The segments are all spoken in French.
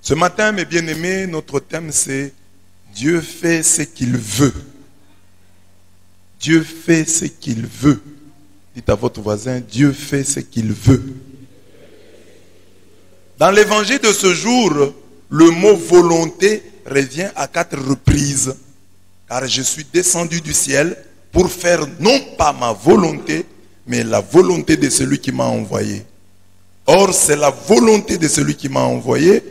Ce matin, mes bien-aimés, notre thème c'est Dieu fait ce qu'il veut. Dieu fait ce qu'il veut. Dites à votre voisin, Dieu fait ce qu'il veut. Dans l'évangile de ce jour, le mot volonté revient à 4 reprises. Car je suis descendu du ciel pour faire non pas ma volonté, mais la volonté de celui qui m'a envoyé. Or, c'est la volonté de celui qui m'a envoyé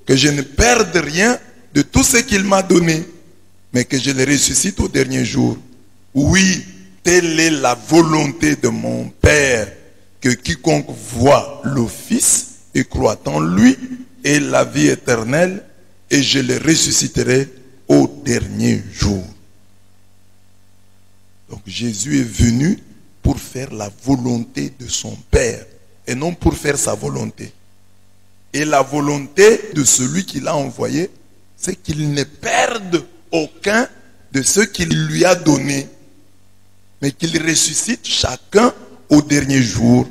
que je ne perde rien de tout ce qu'il m'a donné, mais que je le ressuscite au dernier jour. Oui, telle est la volonté de mon Père, que quiconque voit le Fils et croit en lui ait la vie éternelle, et je le ressusciterai au dernier jour. Donc Jésus est venu pour faire la volonté de son Père, et non pour faire sa volonté. Et la volonté de celui qui l'a envoyé, c'est qu'il ne perde aucun de ce qu'il lui a donné, mais qu'il ressuscite chacun au dernier jour.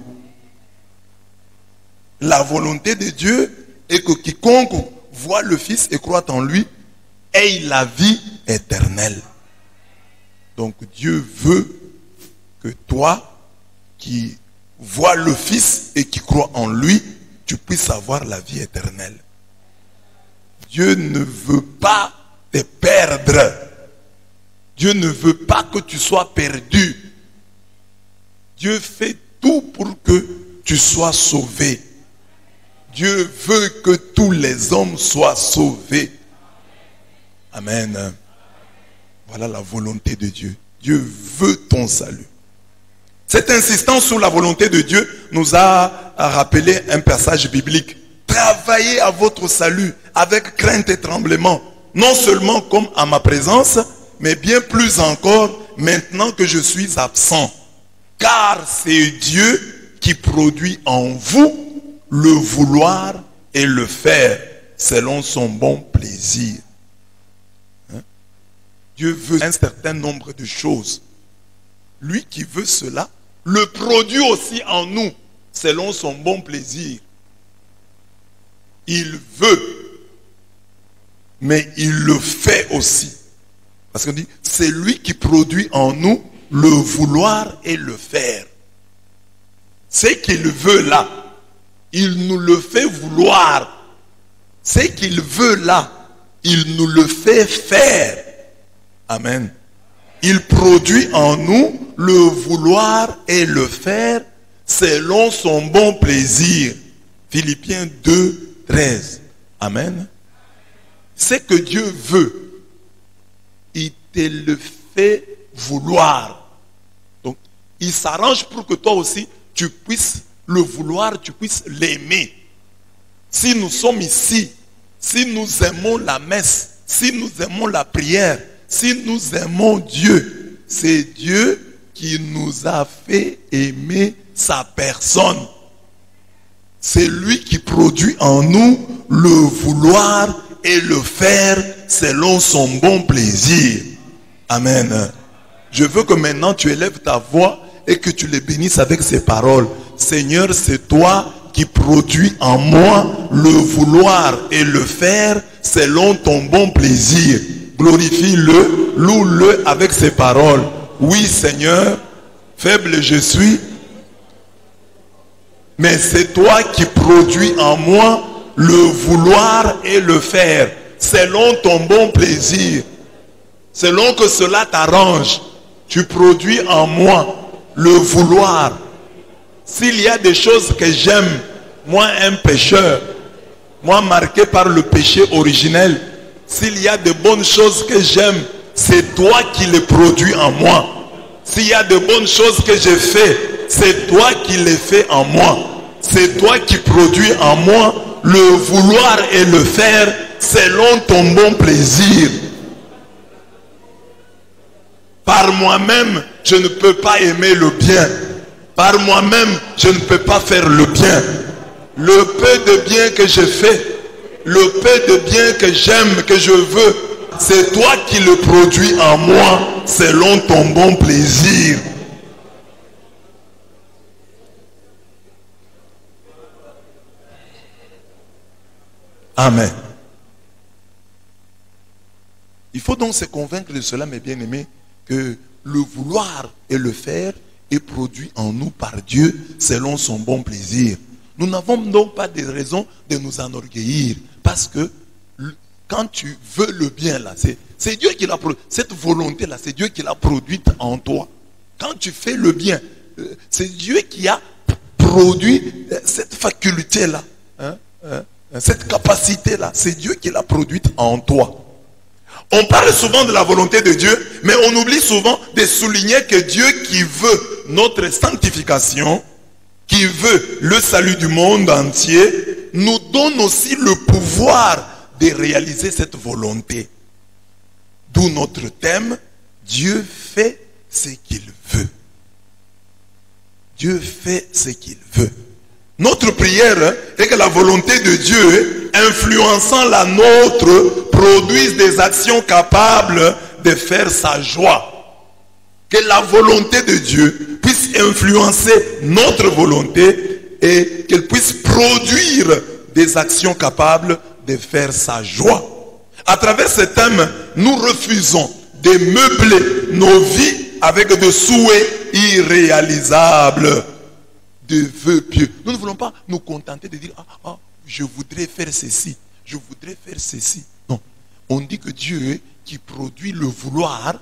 La volonté de Dieu est que quiconque voit le Fils et croit en lui ait la vie éternelle. Donc Dieu veut que toi qui vois le Fils et qui crois en lui, tu puisses avoir la vie éternelle. Dieu ne veut pas te perdre. Dieu ne veut pas que tu sois perdu. Dieu fait tout pour que tu sois sauvé. Dieu veut que tous les hommes soient sauvés. Amen. Voilà la volonté de Dieu. Dieu veut ton salut. Cette insistance sur la volonté de Dieu nous a rappelé un passage biblique. Travaillez à votre salut avec crainte et tremblement. Non seulement comme à ma présence, mais bien plus encore maintenant que je suis absent. Car c'est Dieu qui produit en vous le vouloir et le faire selon son bon plaisir. Dieu veut un certain nombre de choses. Lui qui veut cela, le produit aussi en nous, selon son bon plaisir. Il veut, mais il le fait aussi. Parce qu'on dit, c'est lui qui produit en nous le vouloir et le faire. Ce qu'il veut là, il nous le fait vouloir. Ce qu'il veut là, il nous le fait faire. Amen. Il produit en nous le vouloir et le faire selon son bon plaisir. Philippiens 2, 13. Amen. Ce que Dieu veut, il te le fait vouloir. Donc, il s'arrange pour que toi aussi, tu puisses le vouloir, tu puisses l'aimer. Si nous sommes ici, si nous aimons la messe, si nous aimons la prière, si nous aimons Dieu, c'est Dieu qui nous a fait aimer sa personne. C'est lui qui produit en nous le vouloir et le faire selon son bon plaisir. Amen. Je veux que maintenant tu élèves ta voix et que tu les bénisses avec ces paroles. Seigneur, c'est toi qui produis en moi le vouloir et le faire selon ton bon plaisir. Glorifie-le, loue-le avec ses paroles. Oui, Seigneur, faible je suis, mais c'est toi qui produis en moi le vouloir et le faire, selon ton bon plaisir. Selon que cela t'arrange, tu produis en moi le vouloir. S'il y a des choses que j'aime, moi un pécheur, moi marqué par le péché originel, s'il y a de bonnes choses que j'aime, c'est toi qui les produis en moi. S'il y a de bonnes choses que j'ai fait, c'est toi qui les fais en moi. C'est toi qui produis en moi le vouloir et le faire selon ton bon plaisir. Par moi-même, je ne peux pas aimer le bien. Par moi-même, je ne peux pas faire le bien. Le peu de bien que je fais, le peu de bien que j'aime, que je veux, c'est toi qui le produis en moi selon ton bon plaisir. Amen. Il faut donc se convaincre de cela, mes bien-aimés, que le vouloir et le faire est produit en nous par Dieu selon son bon plaisir. Nous n'avons donc pas de raison de nous enorgueillir, parce que quand tu veux le bien, là, c'est Dieu qui l'a produit. Cette volonté-là, c'est Dieu qui l'a produite en toi. Quand tu fais le bien, c'est Dieu qui a produit cette faculté-là, cette capacité-là. C'est Dieu qui l'a produite en toi. On parle souvent de la volonté de Dieu, mais on oublie souvent de souligner que Dieu qui veut notre sanctification, qui veut le salut du monde entier, nous donne aussi le pouvoir de réaliser cette volonté. D'où notre thème, Dieu fait ce qu'il veut. Dieu fait ce qu'il veut. Notre prière est que la volonté de Dieu, influençant la nôtre, produise des actions capables de faire sa joie. Que la volonté de Dieu puisse influencer notre volonté et qu'elle puisse produire des actions capables de faire sa joie. À travers ce thème, nous refusons de meubler nos vies avec des souhaits irréalisables, de vœux pieux. Nous ne voulons pas nous contenter de dire je voudrais faire ceci, je voudrais faire ceci. Non, on dit que Dieu qui produit le vouloir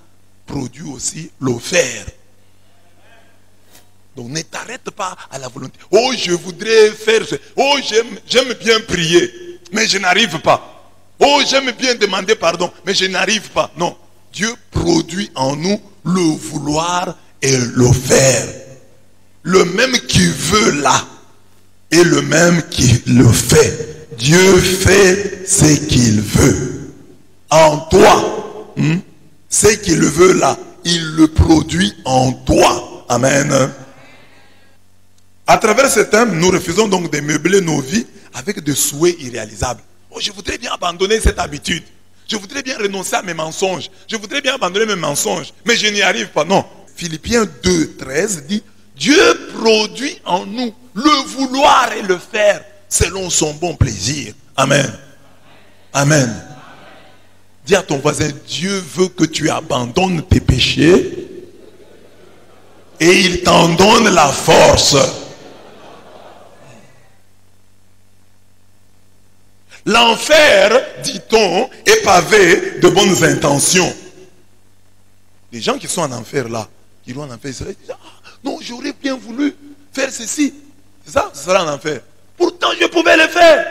produit aussi le faire. Donc ne t'arrête pas à la volonté. Oh, je voudrais faire ce. Oh, j'aime bien prier, mais je n'arrive pas. Oh, j'aime bien demander pardon, mais je n'arrive pas. Non, Dieu produit en nous le vouloir et le faire. Le même qui veut là et le même qui le fait. Dieu fait ce qu'il veut. En toi, ce qu'il veut là, il le produit en toi. Amen. À travers ce thème, nous refusons donc de meubler nos vies avec des souhaits irréalisables. Oh, je voudrais bien abandonner cette habitude. Je voudrais bien renoncer à mes mensonges. Je voudrais bien abandonner mes mensonges. Mais je n'y arrive pas. Non. Philippiens 2:13 dit, Dieu produit en nous le vouloir et le faire selon son bon plaisir. Amen. Amen. Dis à ton voisin, Dieu veut que tu abandonnes tes péchés et il t'en donne la force. L'enfer, dit-on, est pavé de bonnes intentions. Les gens qui sont en enfer là, qui vont en enfer, ils se disent, non, j'aurais bien voulu faire ceci. C'est ça, ce sera en enfer. Pourtant, je pouvais le faire.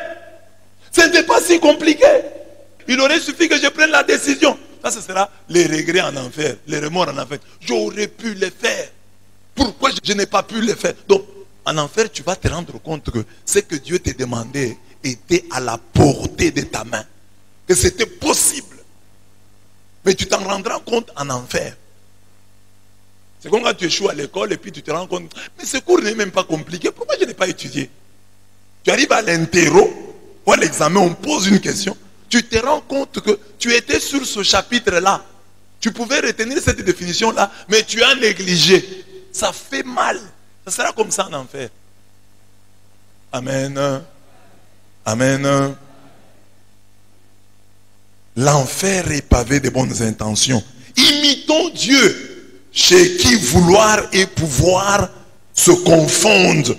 Ce n'était pas si compliqué. Il aurait suffi que je prenne la décision. Ça, ce sera les regrets en enfer, les remords en enfer. J'aurais pu le faire. Pourquoi je n'ai pas pu le faire? Donc, en enfer, tu vas te rendre compte que ce que Dieu t'a demandé était à la portée de ta main. Que c'était possible. Mais tu t'en rendras compte en enfer. C'est comme quand tu échoues à l'école et puis tu te rends compte, mais ce cours n'est même pas compliqué, pourquoi je n'ai pas étudié? Tu arrives à l'interro ou à l'examen, on pose une question, tu te rends compte que tu étais sur ce chapitre-là. Tu pouvais retenir cette définition-là, mais tu as négligé. Ça fait mal. Ça sera comme ça en enfer. Amen. Amen. L'enfer est pavé de bonnes intentions. Imitons Dieu, chez qui vouloir et pouvoir se confondent.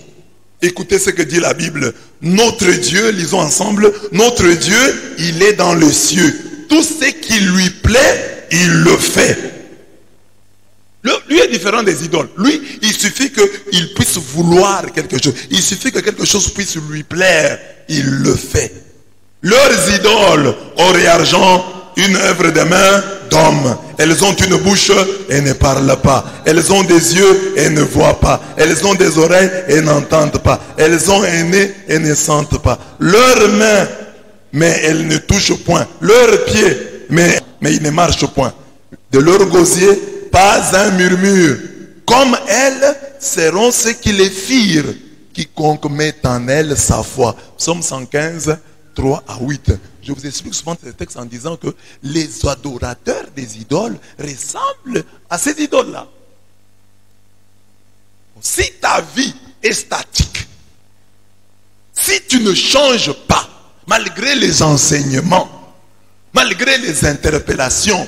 Écoutez ce que dit la Bible. Notre Dieu, lisons ensemble, notre Dieu, il est dans les cieux. Tout ce qui lui plaît, il le fait. Lui est différent des idoles. Lui, il suffit qu'il puisse vouloir quelque chose. Il suffit que quelque chose puisse lui plaire. Il le fait. Leurs idoles, or et argent, une œuvre des mains d'hommes. Elles ont une bouche et ne parlent pas. Elles ont des yeux et ne voient pas. Elles ont des oreilles et n'entendent pas. Elles ont un nez et ne sentent pas. Leurs mains, mais elles ne touchent point. Leurs pieds, mais ils ne marchent point. De leur gosier, pas un murmure. Comme elles seront ceux qui les firent. Quiconque met en elles sa foi. Psaume 115, 3 à 8. Je vous explique souvent ce texte en disant que les adorateurs des idoles ressemblent à ces idoles-là. Si ta vie est statique, si tu ne changes pas, malgré les enseignements, malgré les interpellations,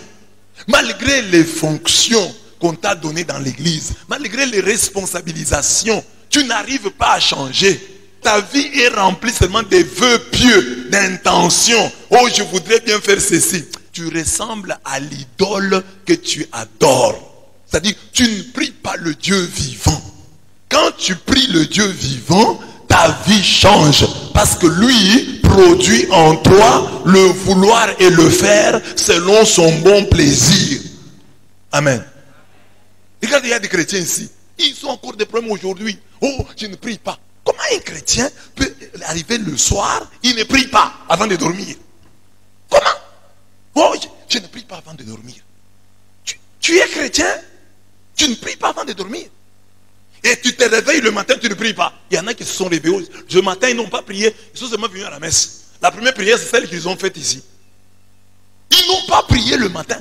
malgré les fonctions qu'on t'a données dans l'église, malgré les responsabilisations, tu n'arrives pas à changer. Ta vie est remplie seulement des vœux pieux, d'intentions. Oh, je voudrais bien faire ceci. Tu ressembles à l'idole que tu adores. C'est-à-dire, tu ne pries pas le Dieu vivant. Quand tu pries le Dieu vivant, ta vie change. Parce que lui produit en toi le vouloir et le faire selon son bon plaisir. Amen. Regarde, il y a des chrétiens ici. Ils ont encore des problèmes aujourd'hui. Oh, je ne prie pas. Comment un chrétien peut arriver le soir, il ne prie pas avant de dormir? Comment? Oh, je ne prie pas avant de dormir. Tu es chrétien, tu ne pries pas avant de dormir. Et tu te réveilles le matin, tu ne pries pas. Il y en a qui se sont réveillés. Le matin, ils n'ont pas prié. Ils sont seulement venus à la messe. La première prière, c'est celle qu'ils ont faite ici. Ils n'ont pas prié le matin.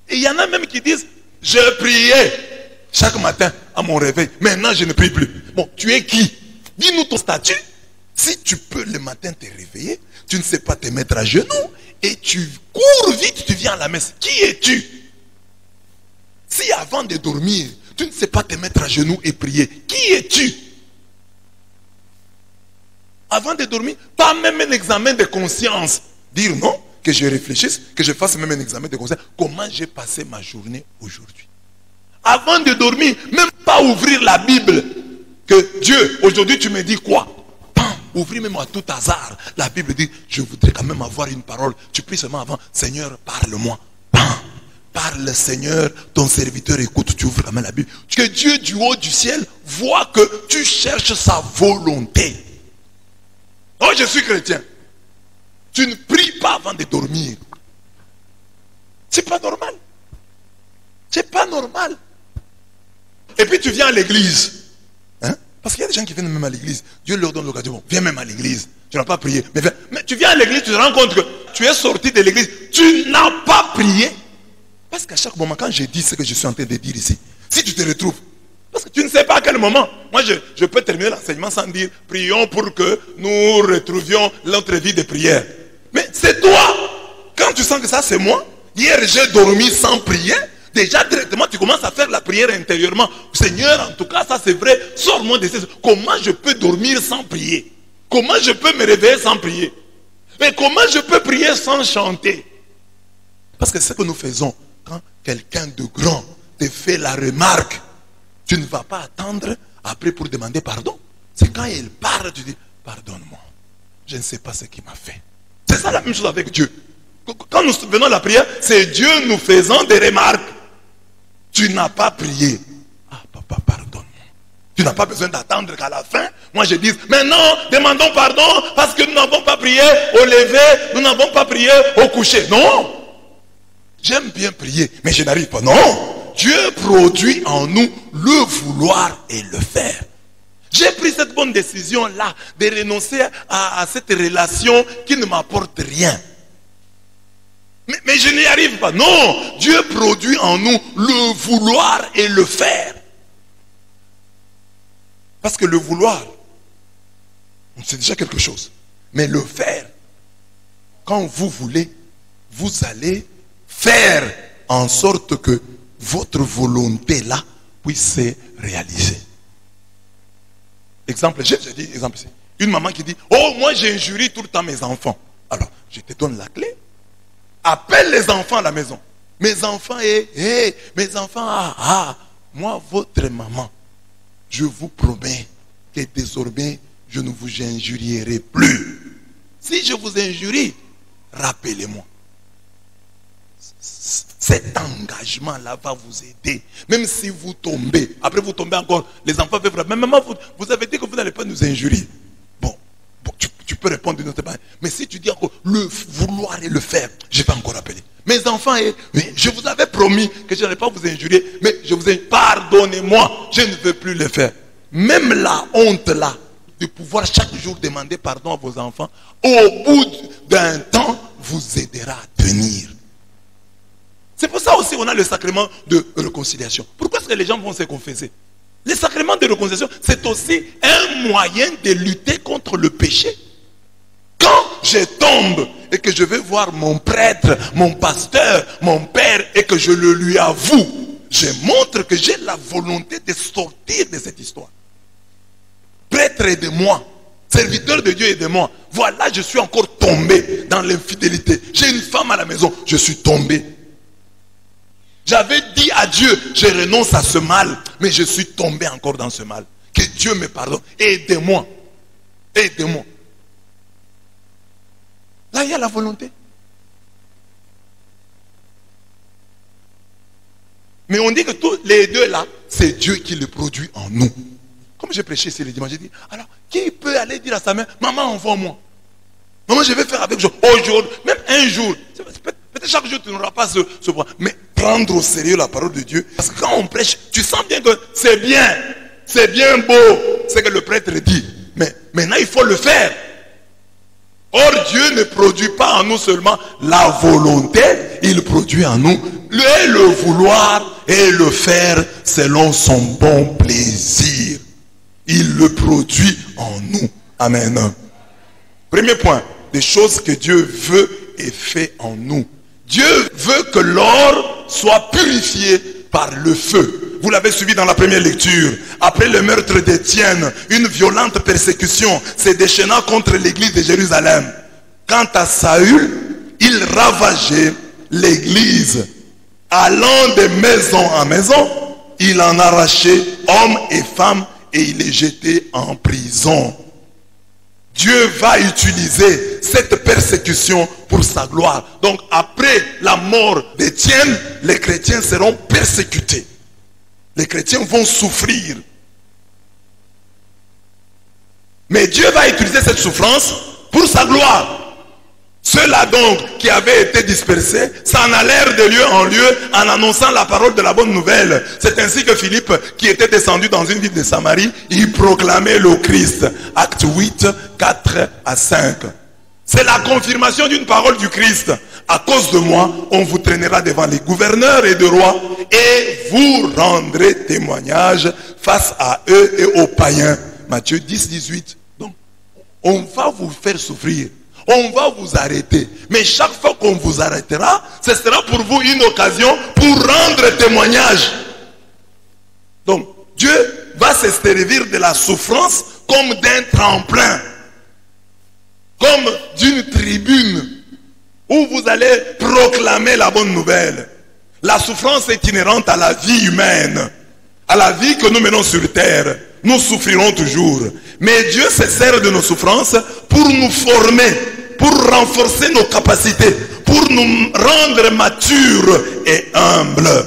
Et il y en a même qui disent, je priais chaque matin à mon réveil. Maintenant, je ne prie plus. Bon, tu es qui? Dis-nous ton statut. Si tu peux le matin te réveiller, tu ne sais pas te mettre à genoux et tu cours vite, tu viens à la messe. Qui es-tu? Si avant de dormir, tu ne sais pas te mettre à genoux et prier, qui es-tu? Avant de dormir, pas même un examen de conscience. Dire non, que je réfléchisse, que je fasse même un examen de conscience. Comment j'ai passé ma journée aujourd'hui? Avant de dormir, même pas ouvrir la Bible. Que Dieu, aujourd'hui tu me dis quoi? Ouvrir même à tout hasard. La Bible dit, je voudrais quand même avoir une parole. Tu pries seulement avant, Seigneur, parle-moi. Parle, Seigneur, ton serviteur écoute, tu ouvres quand même la Bible. Que Dieu du haut du ciel voit que tu cherches sa volonté. Oh, je suis chrétien. Tu ne pries pas avant de dormir. C'est pas normal. C'est pas normal. Et puis tu viens à l'église. Hein? Parce qu'il y a des gens qui viennent même à l'église. Dieu leur donne l'occasion. Bon, viens même à l'église. Tu n'as pas prié. Mais tu viens à l'église, tu te rends compte que tu es sorti de l'église. Tu n'as pas prié. Parce qu'à chaque moment, quand je dis ce que je suis en train de dire ici, si tu te retrouves, parce que tu ne sais pas à quel moment. Moi, je peux terminer l'enseignement sans dire, prions pour que nous retrouvions notre vie de prière. Mais c'est toi. Quand tu sens que ça, c'est moi. Hier, j'ai dormi sans prier. Déjà, directement, tu commences à faire la prière intérieurement. Seigneur, en tout cas, ça c'est vrai. Sors-moi de ces... Comment je peux dormir sans prier? Comment je peux me réveiller sans prier? Mais comment je peux prier sans chanter? Parce que ce que nous faisons, quand quelqu'un de grand te fait la remarque, tu ne vas pas attendre après pour demander pardon. C'est quand il parle, tu dis, pardonne-moi. Je ne sais pas ce qu'il m'a fait. C'est ça la même chose avec Dieu. Quand nous venons à la prière, c'est Dieu nous faisant des remarques. Tu n'as pas prié. Ah, papa, pardonne-moi. Tu n'as pas besoin d'attendre qu'à la fin, moi je dise, mais non, demandons pardon parce que nous n'avons pas prié au lever, nous n'avons pas prié au coucher. Non. J'aime bien prier, mais je n'arrive pas. Non. Dieu produit en nous le vouloir et le faire. J'ai pris cette bonne décision-là de renoncer à cette relation qui ne m'apporte rien. Mais je n'y arrive pas. Non, Dieu produit en nous le vouloir et le faire. Parce que le vouloir, c'est déjà quelque chose. Mais le faire, quand vous voulez, vous allez faire en sorte que votre volonté là puisse se réaliser. Exemple, j'ai dit exemple ici. Une maman qui dit, oh moi j'injurie tout le temps mes enfants. Alors, je te donne la clé. Appelle les enfants à la maison. Mes enfants, mes enfants, moi, votre maman, je vous promets que désormais, je ne vous injurierai plus. Si je vous injurie, rappelez-moi. Cet engagement-là va vous aider. Même si vous tombez, après vous tombez encore, les enfants peuvent frapper. Mais maman, vous avez dit que vous n'allez pas nous injurier. Bon, tu peux répondre d'une autre manière. Mais si tu dis encore le vouloir et le faire, je vais encore rappeler. Mes enfants, je vous avais promis que je n'allais pas vous injurier, mais je vous ai dit, pardonnez-moi, je ne veux plus le faire. Même la honte là, de pouvoir chaque jour demander pardon à vos enfants, au bout d'un temps, vous aidera à tenir. C'est pour ça aussi qu'on a le sacrement de réconciliation. Pourquoi est-ce que les gens vont se confesser? Le sacrement de réconciliation, c'est aussi un moyen de lutter contre le péché. Quand je tombe et que je vais voir mon prêtre, mon pasteur, mon père et que je le lui avoue, je montre que j'ai la volonté de sortir de cette histoire. Prêtre, aidez-moi. Serviteur de Dieu, aidez-moi. Voilà, je suis encore tombé dans l'infidélité. J'ai une femme à la maison, je suis tombé. J'avais dit à Dieu, je renonce à ce mal, mais je suis tombé encore dans ce mal. Que Dieu me pardonne. Aidez-moi. Aidez-moi. Là, il y a la volonté. Mais on dit que tous les deux là, c'est Dieu qui les produit en nous. Comme j'ai prêché ici le dimanche, j'ai dit, alors, qui peut aller dire à sa mère, maman, envoie-moi. Maman, je vais faire avec vous aujourd'hui, même un jour. Peut-être chaque jour, tu n'auras pas ce point. Mais prendre au sérieux la parole de Dieu. Parce que quand on prêche, tu sens bien que c'est bien beau, ce que le prêtre dit. Mais maintenant, il faut le faire. Or, Dieu ne produit pas en nous seulement la volonté, il produit en nous le vouloir et le faire selon son bon plaisir. Il le produit en nous. Amen. Premier point, des choses que Dieu veut et fait en nous. Dieu veut que l'or soit purifié par le feu. Vous l'avez suivi dans la première lecture. Après le meurtre d'Étienne, une violente persécution s'est déchaînée contre l'église de Jérusalem. Quant à Saül, il ravageait l'église. Allant de maison en maison, il en arrachait hommes et femmes et il les jetait en prison. Dieu va utiliser cette persécution pour sa gloire. Donc après la mort d'Étienne, les chrétiens seront persécutés. Les chrétiens vont souffrir. Mais Dieu va utiliser cette souffrance pour sa gloire. Ceux-là donc qui avaient été dispersés s'en allèrent de lieu en lieu en annonçant la parole de la bonne nouvelle. C'est ainsi que Philippe, qui était descendu dans une ville de Samarie, il proclamait le Christ. Acte 8, 4 à 5. C'est la confirmation d'une parole du Christ. À cause de moi, on vous traînera devant les gouverneurs et de rois et vous rendrez témoignage face à eux et aux païens. Matthieu 10, 18. Donc, on va vous faire souffrir. On va vous arrêter. Mais chaque fois qu'on vous arrêtera, ce sera pour vous une occasion pour rendre témoignage. Donc, Dieu va se servir de la souffrance comme d'un tremplin. Comme d'une tribune où vous allez proclamer la bonne nouvelle. La souffrance est inhérente à la vie humaine. À la vie que nous menons sur terre. Nous souffrirons toujours. Mais Dieu se sert de nos souffrances pour nous former, pour renforcer nos capacités, pour nous rendre matures et humbles.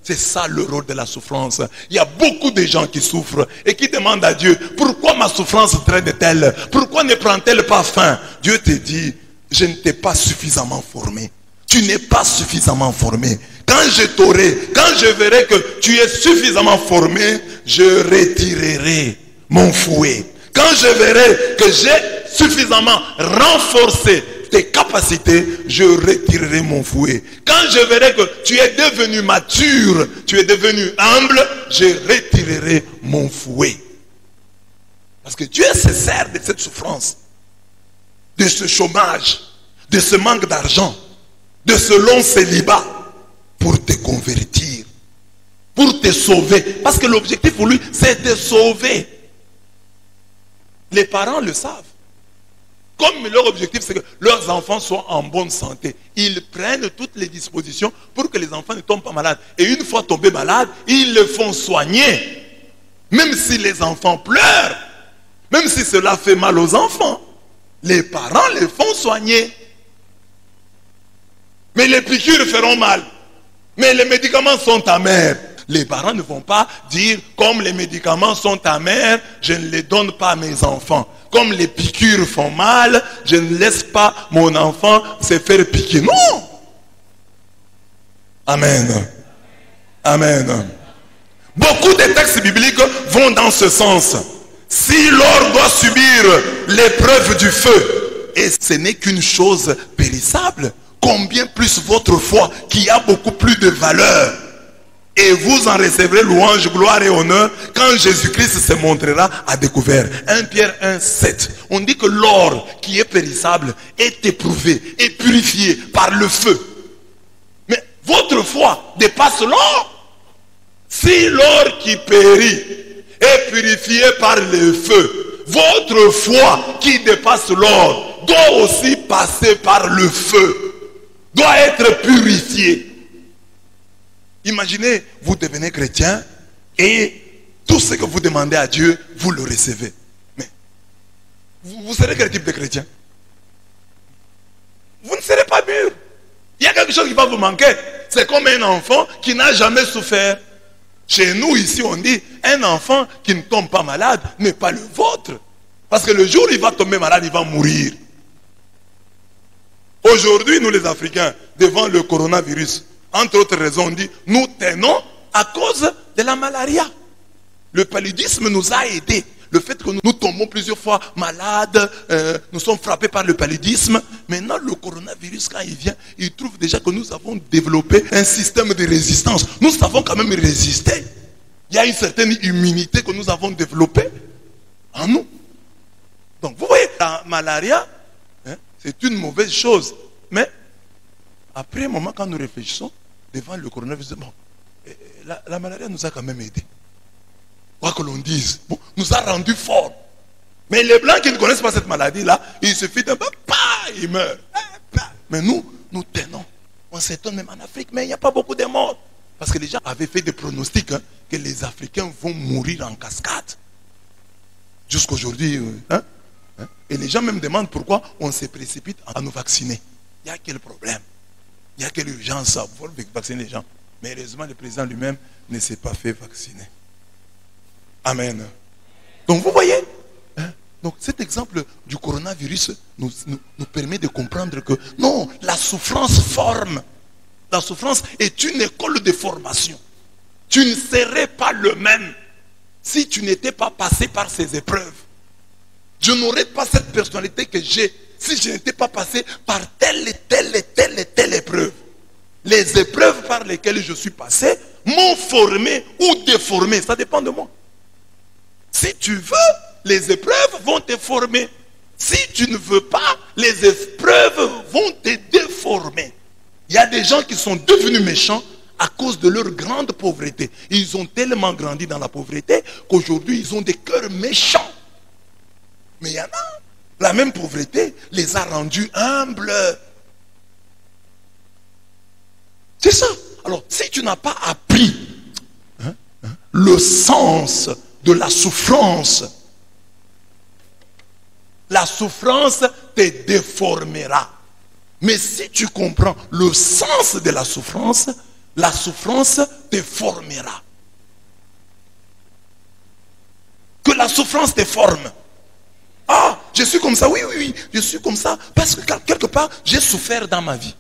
C'est ça le rôle de la souffrance. Il y a beaucoup de gens qui souffrent et qui demandent à Dieu, pourquoi ma souffrance traîne-t-elle? Pourquoi ne prend-elle pas fin? Dieu te dit, je ne t'ai pas suffisamment formé. Tu n'es pas suffisamment formé. Quand je t'aurai, quand je verrai que tu es suffisamment formé, je retirerai mon fouet. Quand je verrai que j'ai suffisamment renforcé tes capacités, je retirerai mon fouet. Quand je verrai que tu es devenu mature, tu es devenu humble, je retirerai mon fouet. Parce que Dieu se sert de cette souffrance, de ce chômage, de ce manque d'argent, de ce long célibat, pour te convertir, pour te sauver. Parce que l'objectif pour lui, c'est de sauver. Les parents le savent. Comme leur objectif, c'est que leurs enfants soient en bonne santé. Ils prennent toutes les dispositions pour que les enfants ne tombent pas malades. Et une fois tombés malades, ils les font soigner. Même si les enfants pleurent, même si cela fait mal aux enfants, les parents les font soigner. Mais les piqûres feront mal. Mais les médicaments sont amers. Les parents ne vont pas dire, comme les médicaments sont amers, je ne les donne pas à mes enfants. Comme les piqûres font mal, je ne laisse pas mon enfant se faire piquer. Non. Amen. Amen. Beaucoup de textes bibliques vont dans ce sens. Si l'or doit subir l'épreuve du feu, et ce n'est qu'une chose périssable, combien plus votre foi qui a beaucoup plus de valeur. Et vous en recevrez louange, gloire et honneur quand Jésus-Christ se montrera à découvert. 1 Pierre 1, 7. On dit que l'or qui est périssable est éprouvé et purifié par le feu. Mais votre foi dépasse l'or. Si l'or qui périt est purifié par le feu, votre foi qui dépasse l'or doit aussi passer par le feu, doit être purifiée. Imaginez, vous devenez chrétien et tout ce que vous demandez à Dieu, vous le recevez. Mais vous serez quel type de chrétien? Vous ne serez pas mûr. Il y a quelque chose qui va vous manquer. C'est comme un enfant qui n'a jamais souffert. Chez nous, ici, on dit, un enfant qui ne tombe pas malade n'est pas le vôtre. Parce que le jour où il va tomber malade, il va mourir. Aujourd'hui, nous les Africains, devant le coronavirus, entre autres raisons, on dit, nous tenons à cause de la malaria. Le paludisme nous a aidés. Le fait que nous tombons plusieurs fois malades, nous sommes frappés par le paludisme. Maintenant, le coronavirus, quand il vient, il trouve déjà que nous avons développé un système de résistance. Nous savons quand même résister. Il y a une certaine immunité que nous avons développée en nous. Donc, vous voyez, la malaria, c'est une mauvaise chose. Mais, après un moment, quand nous réfléchissons, devant le coronavirus, bon, la malaria nous a quand même aidés. Quoi que l'on dise, bon, nous a rendus forts. Mais les blancs qui ne connaissent pas cette maladie-là, il suffit d'un peu, ils meurent. Mais nous tenons. On s'étonne même en Afrique, mais il n'y a pas beaucoup de morts. Parce que les gens avaient fait des pronostics que les Africains vont mourir en cascade. Jusqu'aujourd'hui. Et les gens même demandent pourquoi on se précipite à nous vacciner. Il y a quel problème? Il y a quelle urgence à vacciner les gens? Mais heureusement, le président lui-même ne s'est pas fait vacciner. Amen. Donc vous voyez, donc cet exemple du coronavirus nous permet de comprendre que non, la souffrance forme. La souffrance est une école de formation. Tu ne serais pas le même si tu n'étais pas passé par ces épreuves. Je n'aurais pas cette personnalité que j'ai si je n'étais pas passé par telle et telle épreuve. Les épreuves par lesquelles je suis passé m'ont formé ou déformé. Ça dépend de moi. Si tu veux, les épreuves vont te former. Si tu ne veux pas, les épreuves vont te déformer. Il y a des gens qui sont devenus méchants à cause de leur grande pauvreté. Ils ont tellement grandi dans la pauvreté qu'aujourd'hui, ils ont des cœurs méchants. Mais il y en a, la même pauvreté les a rendus humbles. C'est ça. Alors, si tu n'as pas appris le sens de la souffrance te déformera. Mais si tu comprends le sens de la souffrance te formera. Que la souffrance te forme. Ah, je suis comme ça, oui, je suis comme ça. Parce que quelque part, j'ai souffert dans ma vie.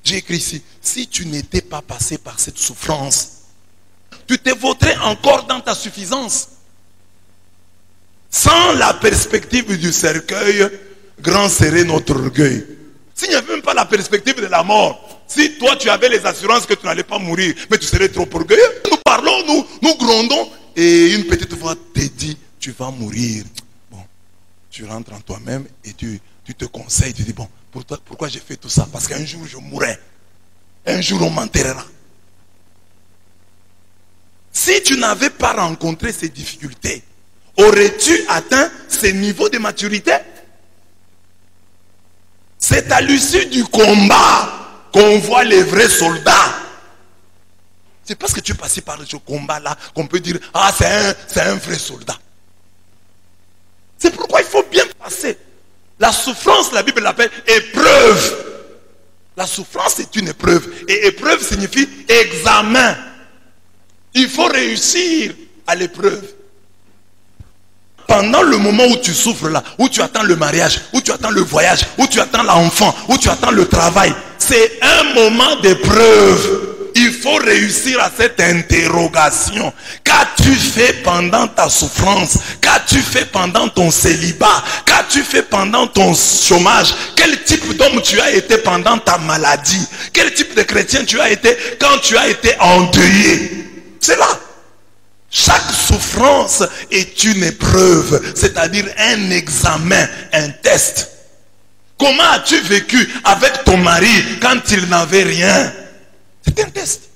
J'ai écrit ici, si tu n'étais pas passé par cette souffrance, tu te vautrais encore dans ta suffisance. Sans la perspective du cercueil, grand serait notre orgueil. S'il n'y avait même pas la perspective de la mort, si toi tu avais les assurances que tu n'allais pas mourir, mais tu serais trop orgueilleux, nous parlons, nous grondons, et une petite voix te dit, tu vas mourir. Bon, tu rentres en toi-même et tu te conseilles, tu dis, bon, pourquoi j'ai fait tout ça? Parce qu'un jour je mourrai. Un jour on m'enterrera. Si tu n'avais pas rencontré ces difficultés, aurais-tu atteint ces niveaux de maturité? C'est à l'issue du combat qu'on voit les vrais soldats. C'est parce que tu es passé par ce combat-là qu'on peut dire, ah, c'est un vrai soldat. C'est pourquoi il faut bien passer. La souffrance, la Bible l'appelle épreuve. La souffrance est une épreuve. Et épreuve signifie examen. Il faut réussir à l'épreuve. Pendant le moment où tu souffres là, où tu attends le mariage, où tu attends le voyage, où tu attends l'enfant, où tu attends le travail, c'est un moment d'épreuve. Il faut réussir à cette interrogation. Qu'as-tu fait pendant ta souffrance? Qu'as-tu fait pendant ton célibat? Qu'as-tu fait pendant ton chômage? Quel type d'homme tu as été pendant ta maladie? Quel type de chrétien tu as été quand tu as été endeuillé? C'est là. Chaque souffrance est une épreuve, c'est-à-dire un examen, un test. Comment as-tu vécu avec ton mari quand il n'avait rien? C'est un test.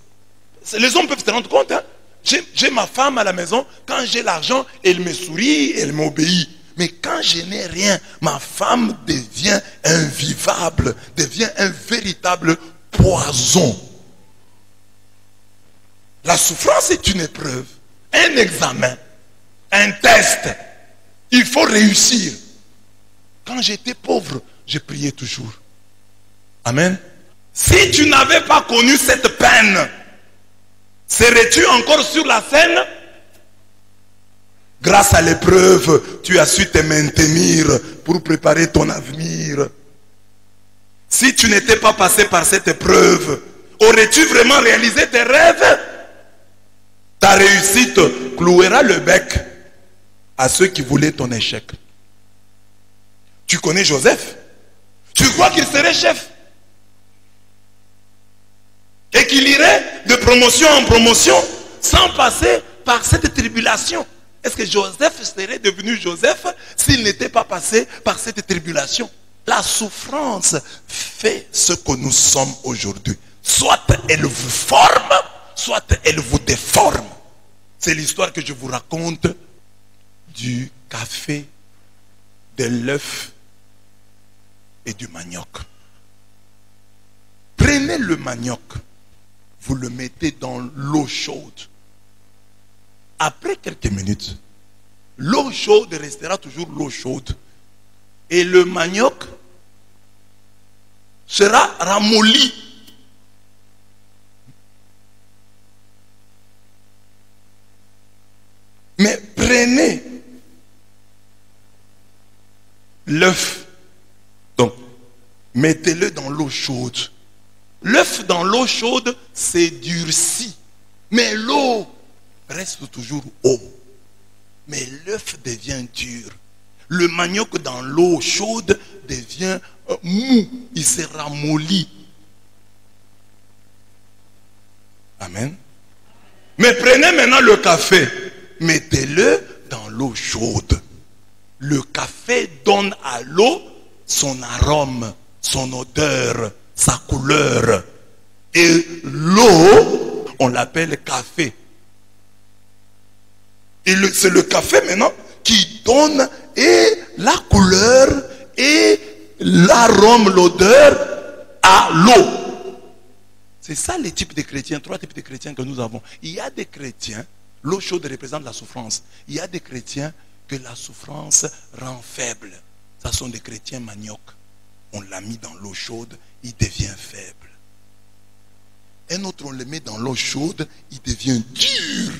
Les hommes peuvent se rendre compte. Hein? J'ai ma femme à la maison, quand j'ai l'argent, elle me sourit, elle m'obéit. Mais quand je n'ai rien, ma femme devient invivable, devient un véritable poison. La souffrance est une épreuve, un examen, un test. Il faut réussir. Quand j'étais pauvre, je priais toujours. Amen. Si tu n'avais pas connu cette peine, serais-tu encore sur la scène? Grâce à l'épreuve, tu as su te maintenir pour préparer ton avenir. Si tu n'étais pas passé par cette épreuve, aurais-tu vraiment réalisé tes rêves? Ta réussite clouera le bec à ceux qui voulaient ton échec. Tu connais Joseph? Tu crois qu'il serait chef? Et qu'il irait de promotion en promotion sans passer par cette tribulation? Est-ce que Joseph serait devenu Joseph s'il n'était pas passé par cette tribulation? La souffrance fait ce que nous sommes aujourd'hui. Soit elle vous forme, soit elle vous déforme. C'est l'histoire que je vous raconte du café, de l'œuf et du manioc. Prenez le manioc, vous le mettez dans l'eau chaude. Après quelques minutes, l'eau chaude restera toujours l'eau chaude. Et le manioc sera ramolli. Mais prenez l'œuf. Donc, mettez-le dans l'eau chaude. L'œuf dans l'eau chaude s'est durci. Mais l'eau reste toujours eau. Mais l'œuf devient dur. Le manioc dans l'eau chaude devient mou. Il se ramollit. Amen. Mais prenez maintenant le café. Mettez-le dans l'eau chaude. Le café donne à l'eau son arôme, son odeur, sa couleur. Et l'eau, on l'appelle café. Et c'est le café maintenant qui donne et la couleur et l'arôme, l'odeur à l'eau. C'est ça les types de chrétiens, 3 types de chrétiens que nous avons. Il y a des chrétiens, l'eau chaude représente la souffrance. Il y a des chrétiens que la souffrance rend faible. Ce sont des chrétiens manioc. On l'a mis dans l'eau chaude, il devient faible. Un autre, on le met dans l'eau chaude, il devient dur.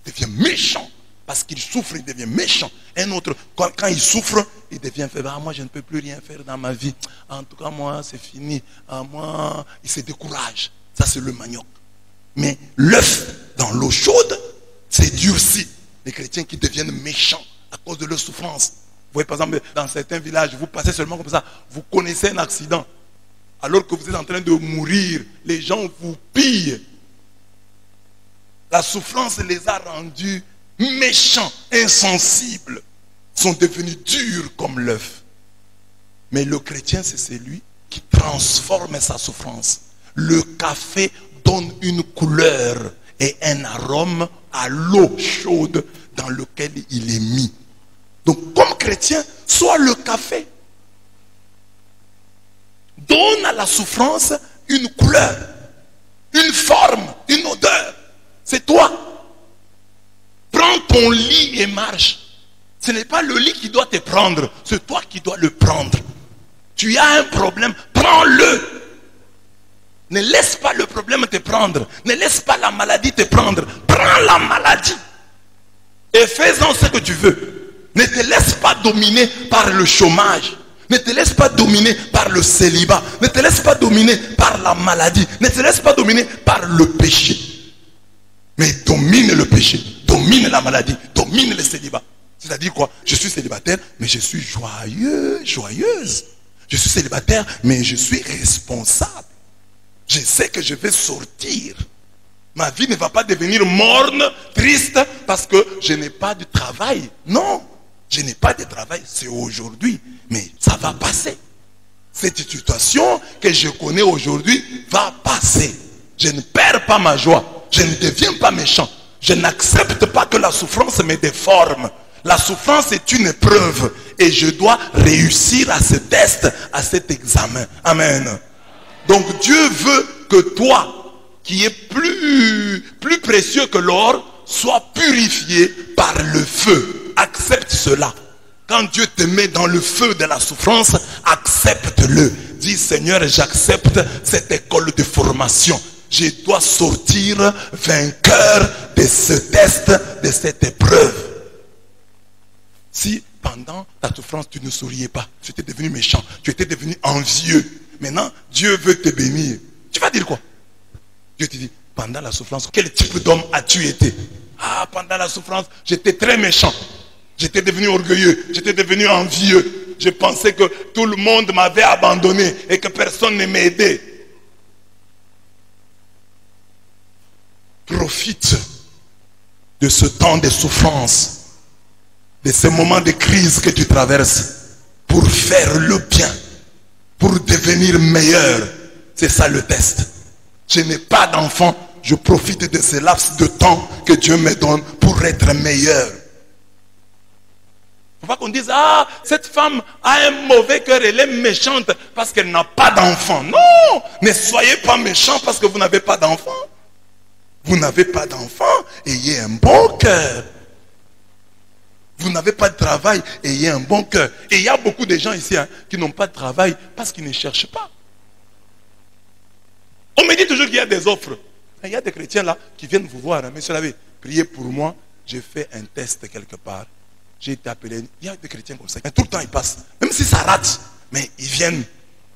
Il devient méchant. Parce qu'il souffre, il devient méchant. Un autre, quand il souffre, il devient faible. Ah, moi, je ne peux plus rien faire dans ma vie. En tout cas, moi, c'est fini. Ah, moi, il se décourage. Ça, c'est le manioc. Mais l'œuf dans l'eau chaude, c'est durci. Les chrétiens qui deviennent méchants à cause de leur souffrance. Vous voyez, par exemple, dans certains villages, vous passez seulement comme ça. Vous connaissez un accident. Alors que vous êtes en train de mourir, les gens vous pillent. La souffrance les a rendus méchants, insensibles, sont devenus durs comme l'œuf. Mais le chrétien, c'est celui qui transforme sa souffrance. Le café donne une couleur et un arôme à l'eau chaude dans laquelle il est mis. Donc, comme chrétien, sois le café. Donne à la souffrance une couleur, une forme, une odeur. C'est toi. Prends ton lit et marche. Ce n'est pas le lit qui doit te prendre, c'est toi qui dois le prendre. Tu as un problème, prends-le. Ne laisse pas le problème te prendre. Ne laisse pas la maladie te prendre. Prends la maladie. Et fais-en ce que tu veux. Ne te laisse pas dominer par le chômage. Ne te laisse pas dominer par le célibat. Ne te laisse pas dominer par la maladie. Ne te laisse pas dominer par le péché. Mais domine le péché. Domine la maladie. Domine le célibat. C'est-à-dire quoi? Je suis célibataire, mais je suis joyeux, joyeuse. Je suis célibataire, mais je suis responsable. Je sais que je vais sortir. Ma vie ne va pas devenir morne, triste, parce que je n'ai pas de travail. Non, je n'ai pas de travail, c'est aujourd'hui. Mais ça va passer. Cette situation que je connais aujourd'hui va passer. Je ne perds pas ma joie. Je ne deviens pas méchant. Je n'accepte pas que la souffrance me déforme. La souffrance est une épreuve. Et je dois réussir à ce test, à cet examen. Amen. Donc Dieu veut que toi, qui est plus précieux que l'or, sois purifié par le feu. Accepte cela. Quand Dieu te met dans le feu de la souffrance, accepte-le. Dis, Seigneur, j'accepte cette école de formation. Je dois sortir vainqueur de ce test, de cette épreuve. Si pendant ta souffrance, tu ne souriais pas, tu étais devenu méchant, tu étais devenu envieux, maintenant, Dieu veut te bénir. Tu vas dire quoi? Dieu te dit, pendant la souffrance, quel type d'homme as-tu été? Ah, pendant la souffrance, j'étais très méchant. J'étais devenu orgueilleux, j'étais devenu envieux. Je pensais que tout le monde m'avait abandonné et que personne ne m'aidait. Profite de ce temps de souffrance, de ce moment de crise que tu traverses pour faire le bien, pour devenir meilleur. C'est ça le test. Je n'ai pas d'enfant, je profite de ce laps de temps que Dieu me donne pour être meilleur. Il ne faut pas qu'on dise, ah, cette femme a un mauvais cœur, elle est méchante parce qu'elle n'a pas d'enfant. Non, ne soyez pas méchant parce que vous n'avez pas d'enfant. Vous n'avez pas d'enfant, ayez un bon cœur. Vous n'avez pas de travail, ayez un bon cœur. Et il y a beaucoup de gens ici qui n'ont pas de travail parce qu'ils ne cherchent pas. On me dit toujours qu'il y a des offres. Il y a des chrétiens là qui viennent vous voir. Monsieur l'abbé, priez pour moi. J'ai fait un test quelque part. J'ai été appelé. Il y a des chrétiens comme ça. Et tout le temps ils passent. Même si ça rate. Mais ils viennent.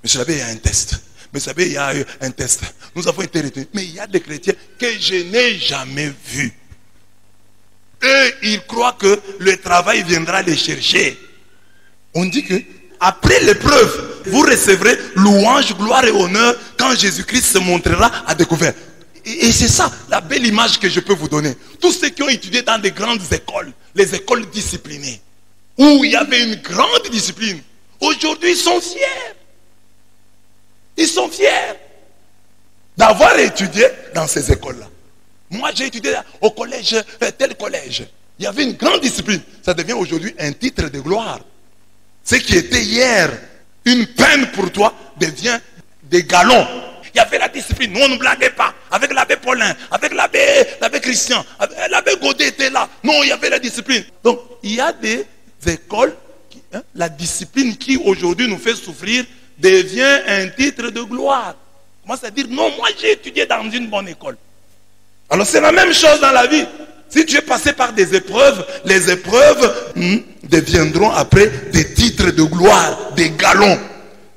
Monsieur l'abbé, il y a un test. Monsieur l'abbé, il y a un test. Nous avons été retenus. Mais il y a des chrétiens que je n'ai jamais vus. Eux, ils croient que le travail viendra les chercher. On dit que après l'épreuve, vous recevrez louange, gloire et honneur quand Jésus-Christ se montrera à découvert. Et c'est ça, la belle image que je peux vous donner. Tous ceux qui ont étudié dans des grandes écoles, les écoles disciplinées, où il y avait une grande discipline, aujourd'hui ils sont fiers. Ils sont fiers d'avoir étudié dans ces écoles-là. Moi j'ai étudié au collège, tel collège. Il y avait une grande discipline. Ça devient aujourd'hui un titre de gloire. Ce qui était hier une peine pour toi devient des galons. Il y avait la discipline. Nous, on ne blaguait pas. Avec l'abbé Paulin, avec l'abbé Christian, l'abbé Godet était là. Non, il y avait la discipline. Donc, il y a des écoles, la discipline qui aujourd'hui nous fait souffrir devient un titre de gloire. Moi, c'est à dire, non, moi j'ai étudié dans une bonne école. Alors, c'est la même chose dans la vie. Si tu es passé par des épreuves, les épreuves deviendront après des titres de gloire, des galons.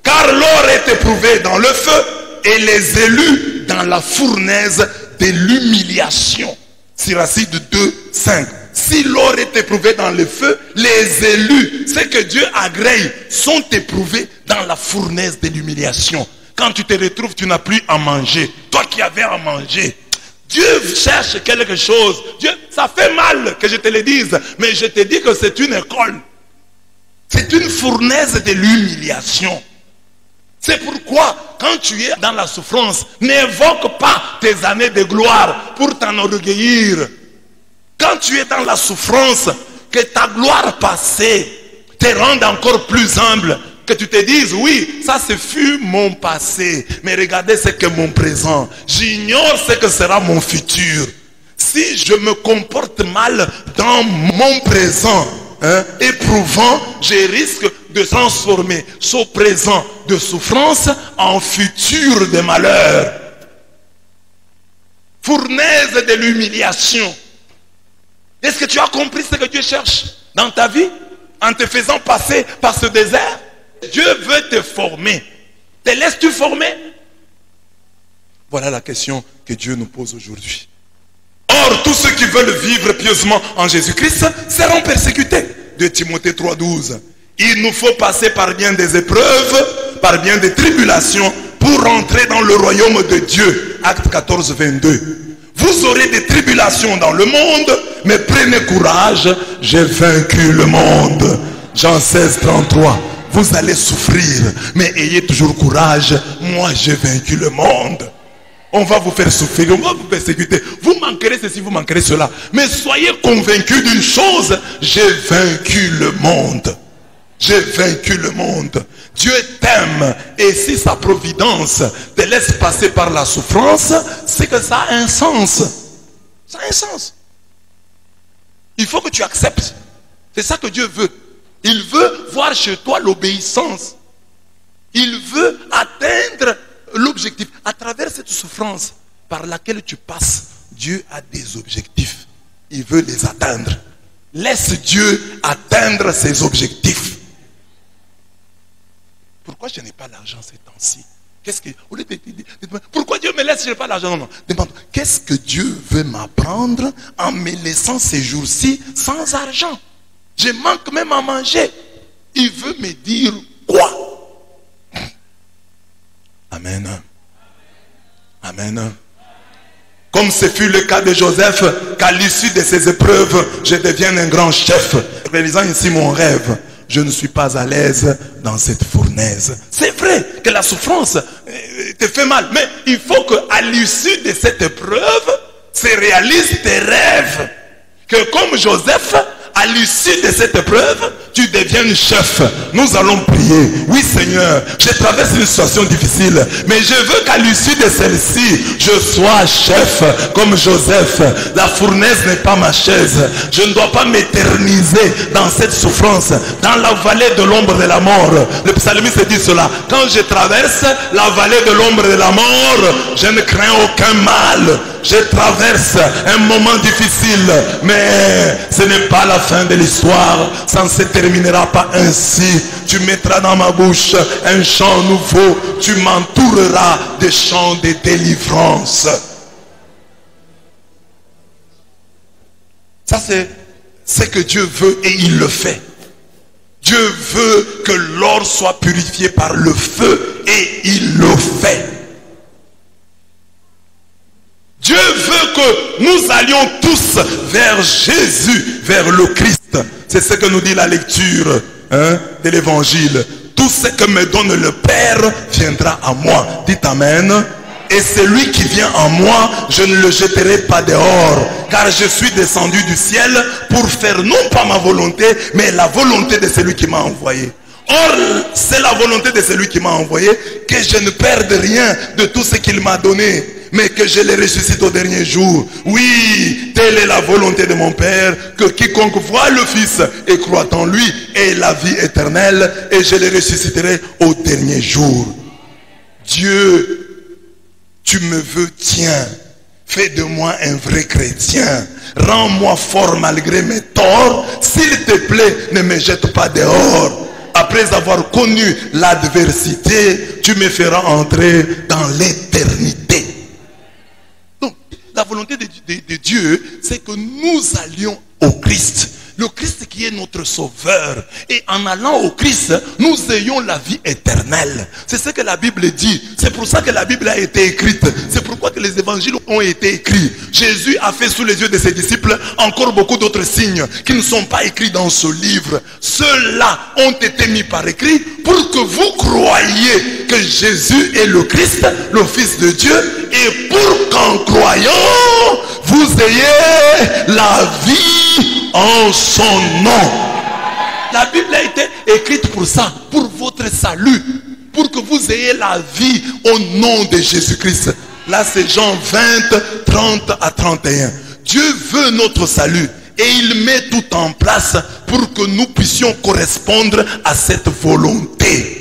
Car l'or est éprouvé dans le feu et les élus dans la fournaise de l'humiliation. Siracide 2, 5. Si l'or est éprouvé dans le feu, les élus, ceux que Dieu agrée, sont éprouvés dans la fournaise de l'humiliation. Quand tu te retrouves, tu n'as plus à manger. Toi qui avais à manger. Dieu cherche quelque chose. Dieu, ça fait mal que je te le dise, mais je te dis que c'est une école. C'est une fournaise de l'humiliation. C'est pourquoi, quand tu es dans la souffrance, n'évoque pas tes années de gloire pour t'enorgueillir. Quand tu es dans la souffrance, que ta gloire passée te rende encore plus humble. Que tu te dises, oui, ça ce fut mon passé, mais regardez ce que mon présent. J'ignore ce que sera mon futur. Si je me comporte mal dans mon présent, éprouvant, je risque de transformer ce présent de souffrance en futur de malheur. Fournaise de l'humiliation. Est-ce que tu as compris ce que Dieu cherche dans ta vie en te faisant passer par ce désert? Dieu veut te former. Te laisses-tu former? Voilà la question que Dieu nous pose aujourd'hui. Or, tous ceux qui veulent vivre pieusement en Jésus-Christ seront persécutés. De Timothée 3,12. Il nous faut passer par bien des épreuves, par bien des tribulations, pour rentrer dans le royaume de Dieu. Acte 14, 22. Vous aurez des tribulations dans le monde, mais prenez courage, j'ai vaincu le monde. Jean 16, 33. Vous allez souffrir, mais ayez toujours courage. Moi, j'ai vaincu le monde. On va vous faire souffrir, on va vous persécuter. Vous manquerez ceci, vous manquerez cela. Mais soyez convaincus d'une chose, j'ai vaincu le monde. J'ai vaincu le monde. Dieu t'aime. Et si sa providence te laisse passer par la souffrance, c'est que ça a un sens. Ça a un sens. Il faut que tu acceptes. C'est ça que Dieu veut. Il veut voir chez toi l'obéissance. Il veut atteindre l'objectif. À travers cette souffrance par laquelle tu passes, Dieu a des objectifs. Il veut les atteindre. Laisse Dieu atteindre ses objectifs. Pourquoi je n'ai pas l'argent ces temps-ci? Pourquoi Dieu me laisse, je n'ai pas l'argent? Non. Demande, qu'est-ce que Dieu veut m'apprendre en me laissant ces jours-ci sans argent? Je manque même à manger. Il veut me dire quoi? Amen. Amen. Comme ce fut le cas de Joseph, qu'à l'issue de ses épreuves, je devienne un grand chef. Réalisant ainsi mon rêve, je ne suis pas à l'aise dans cette fournaise. C'est vrai que la souffrance te fait mal, mais il faut qu'à l'issue de cette épreuve, se réalisent tes rêves. Que comme Joseph, à l'issue de cette épreuve, tu deviennes chef. Nous allons prier. Oui Seigneur, je traverse une situation difficile, mais je veux qu'à l'issue de celle-ci, je sois chef comme Joseph. La fournaise n'est pas ma chaise. Je ne dois pas m'éterniser dans cette souffrance, dans la vallée de l'ombre de la mort. Le psalmiste dit cela. Quand je traverse la vallée de l'ombre de la mort, je ne crains aucun mal. Je traverse un moment difficile, mais ce n'est pas la fin de l'histoire. Ça ne se terminera pas ainsi. Tu mettras dans ma bouche un chant nouveau. Tu m'entoureras de chants de délivrance. Ça c'est ce que Dieu veut et il le fait. Dieu veut que l'or soit purifié par le feu et il le fait. Dieu veut que nous allions tous vers Jésus, vers le Christ. C'est ce que nous dit la lecture de l'évangile. Tout ce que me donne le Père viendra à moi. Dites Amen. Et celui qui vient en moi, je ne le jeterai pas dehors. Car je suis descendu du ciel pour faire non pas ma volonté, mais la volonté de celui qui m'a envoyé. Or, c'est la volonté de celui qui m'a envoyé que je ne perde rien de tout ce qu'il m'a donné, mais que je les ressuscite au dernier jour. Oui, telle est la volonté de mon Père, que quiconque voit le Fils et croit en lui ait la vie éternelle, et je les ressusciterai au dernier jour. Dieu, tu me veux, tiens, fais de moi un vrai chrétien. Rends-moi fort malgré mes torts. S'il te plaît, ne me jette pas dehors. Après avoir connu l'adversité, tu me feras entrer dans l'éternité. Donc, la volonté de Dieu, c'est que nous allions au Christ. Le Christ qui est notre sauveur. Et en allant au Christ, nous ayons la vie éternelle. C'est ce que la Bible dit. C'est pour ça que la Bible a été écrite. C'est pourquoi que les évangiles ont été écrits. Jésus a fait sous les yeux de ses disciples encore beaucoup d'autres signes qui ne sont pas écrits dans ce livre. Ceux-là ont été mis par écrit pour que vous croyiez que Jésus est le Christ, le Fils de Dieu, et pour qu'en croyant, vous ayez la vie en son nom. La Bible a été écrite pour ça, pour votre salut, pour que vous ayez la vie au nom de Jésus-Christ. Là c'est Jean 20, 30 à 31. Dieu veut notre salut et il met tout en place pour que nous puissions correspondre à cette volonté.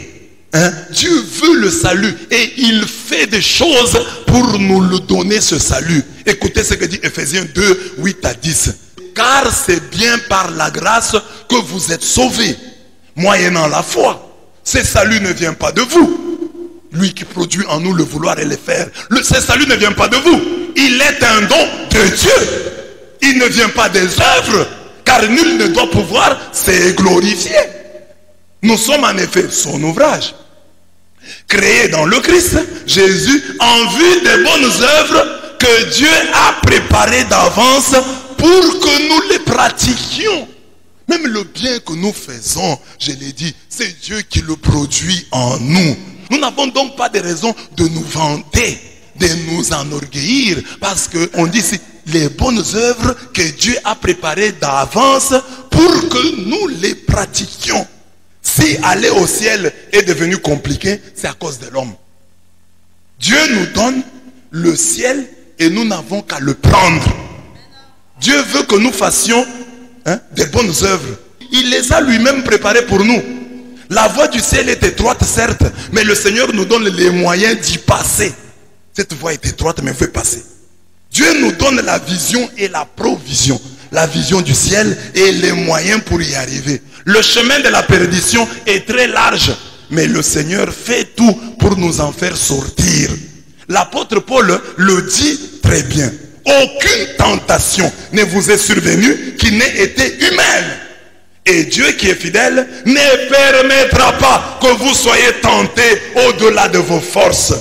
Dieu veut le salut et il fait des choses pour nous le donner, ce salut. Écoutez ce que dit Ephésiens 2, 8 à 10. Car c'est bien par la grâce que vous êtes sauvés, moyennant la foi. Ce salut ne vient pas de vous. Lui qui produit en nous le vouloir et le faire. Ce salut ne vient pas de vous. Il est un don de Dieu. Il ne vient pas des œuvres, car nul ne doit pouvoir se glorifier. Nous sommes en effet son ouvrage, créé dans le Christ Jésus en vue des bonnes œuvres que Dieu a préparés d'avance pour que nous les pratiquions. Même le bien que nous faisons, je l'ai dit, c'est Dieu qui le produit en nous. Nous n'avons donc pas de raison de nous vanter, de nous enorgueillir, parce qu'on dit ici, les bonnes œuvres que Dieu a préparées d'avance pour que nous les pratiquions. Si aller au ciel est devenu compliqué, c'est à cause de l'homme. Dieu nous donne le ciel et nous n'avons qu'à le prendre. Dieu veut que nous fassions des bonnes œuvres. Il les a lui-même préparées pour nous. La voie du ciel est étroite, certes, mais le Seigneur nous donne les moyens d'y passer. Cette voie est étroite, mais vous pouvez passer. Dieu nous donne la vision et la provision. La vision du ciel et les moyens pour y arriver. Le chemin de la perdition est très large, mais le Seigneur fait tout pour nous en faire sortir. L'apôtre Paul le dit très bien. Aucune tentation ne vous est survenue qui n'ait été humaine. Et Dieu qui est fidèle ne permettra pas que vous soyez tentés au-delà de vos forces.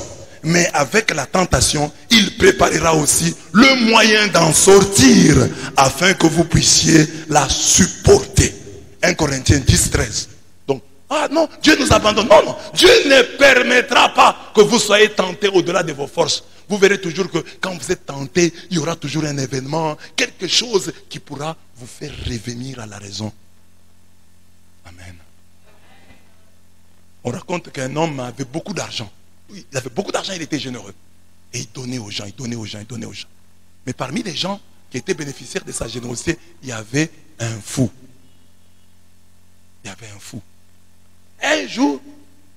Mais avec la tentation, il préparera aussi le moyen d'en sortir afin que vous puissiez la supporter. 1 Corinthiens 10, 13. Donc, ah non, Dieu nous abandonne. Non, non, Dieu ne permettra pas que vous soyez tentés au-delà de vos forces. Vous verrez toujours que quand vous êtes tentés, il y aura toujours un événement, quelque chose qui pourra vous faire revenir à la raison. Amen. On raconte qu'un homme avait beaucoup d'argent. Il avait beaucoup d'argent, il était généreux. Et il donnait aux gens, il donnait aux gens, il donnait aux gens. Mais parmi les gens qui étaient bénéficiaires de sa générosité, il y avait un fou. Il y avait un fou. Un jour,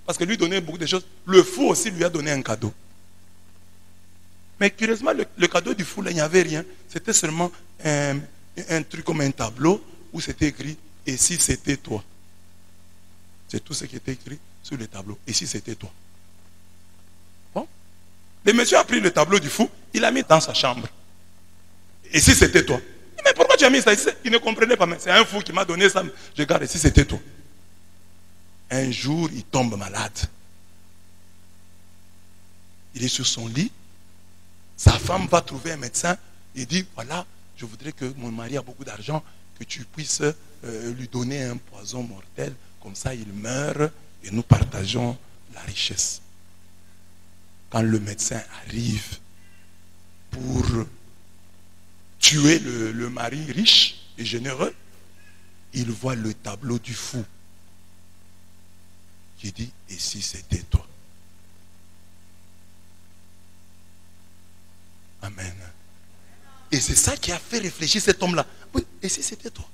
parce que lui donnait beaucoup de choses, le fou aussi lui a donné un cadeau. Mais curieusement, le cadeau du fou, là, il n'y avait rien. C'était seulement un truc comme un tableau où c'était écrit « Et si c'était toi ?» C'est tout ce qui était écrit sur le tableau. « Et si c'était toi ?» Bon. Le monsieur a pris le tableau du fou, il l'a mis dans sa chambre. « Et si c'était toi ?» Mais pourquoi tu as mis ça ici? Il ne comprenait pas. C'est un fou qui m'a donné ça. Je garde, et si c'était toi? Un jour, il tombe malade. Il est sur son lit. Sa femme va trouver un médecin et dit, voilà, je voudrais que mon mari a beaucoup d'argent, que tu puisses lui donner un poison mortel, comme ça il meurt et nous partageons la richesse. Quand le médecin arrive pour tuer le mari riche et généreux, il voit le tableau du fou qui dit, et si c'était toi? Amen. Et c'est ça qui a fait réfléchir cet homme-là. Oui, et si c'était toi?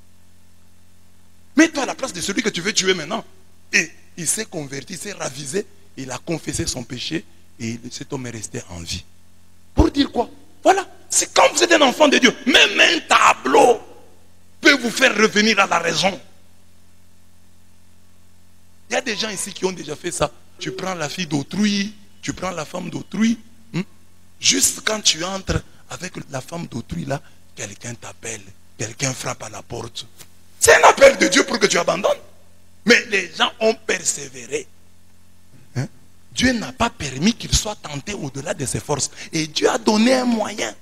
Mets-toi à la place de celui que tu veux tuer maintenant. Et il s'est converti, il s'est ravisé, il a confessé son péché et cet homme est resté en vie. Pour dire quoi? Voilà, c'est quand vous êtes un enfant de Dieu, même un tableau peut vous faire revenir à la raison. Il y a des gens ici qui ont déjà fait ça. Tu prends la fille d'autrui, tu prends la femme d'autrui. Juste quand tu entres avec la femme d'autrui là, quelqu'un t'appelle, quelqu'un frappe à la porte. C'est un appel de Dieu pour que tu abandonnes. Mais les gens ont persévéré. Dieu n'a pas permis qu'il soit tenté au-delà de ses forces. Et Dieu a donné un moyen.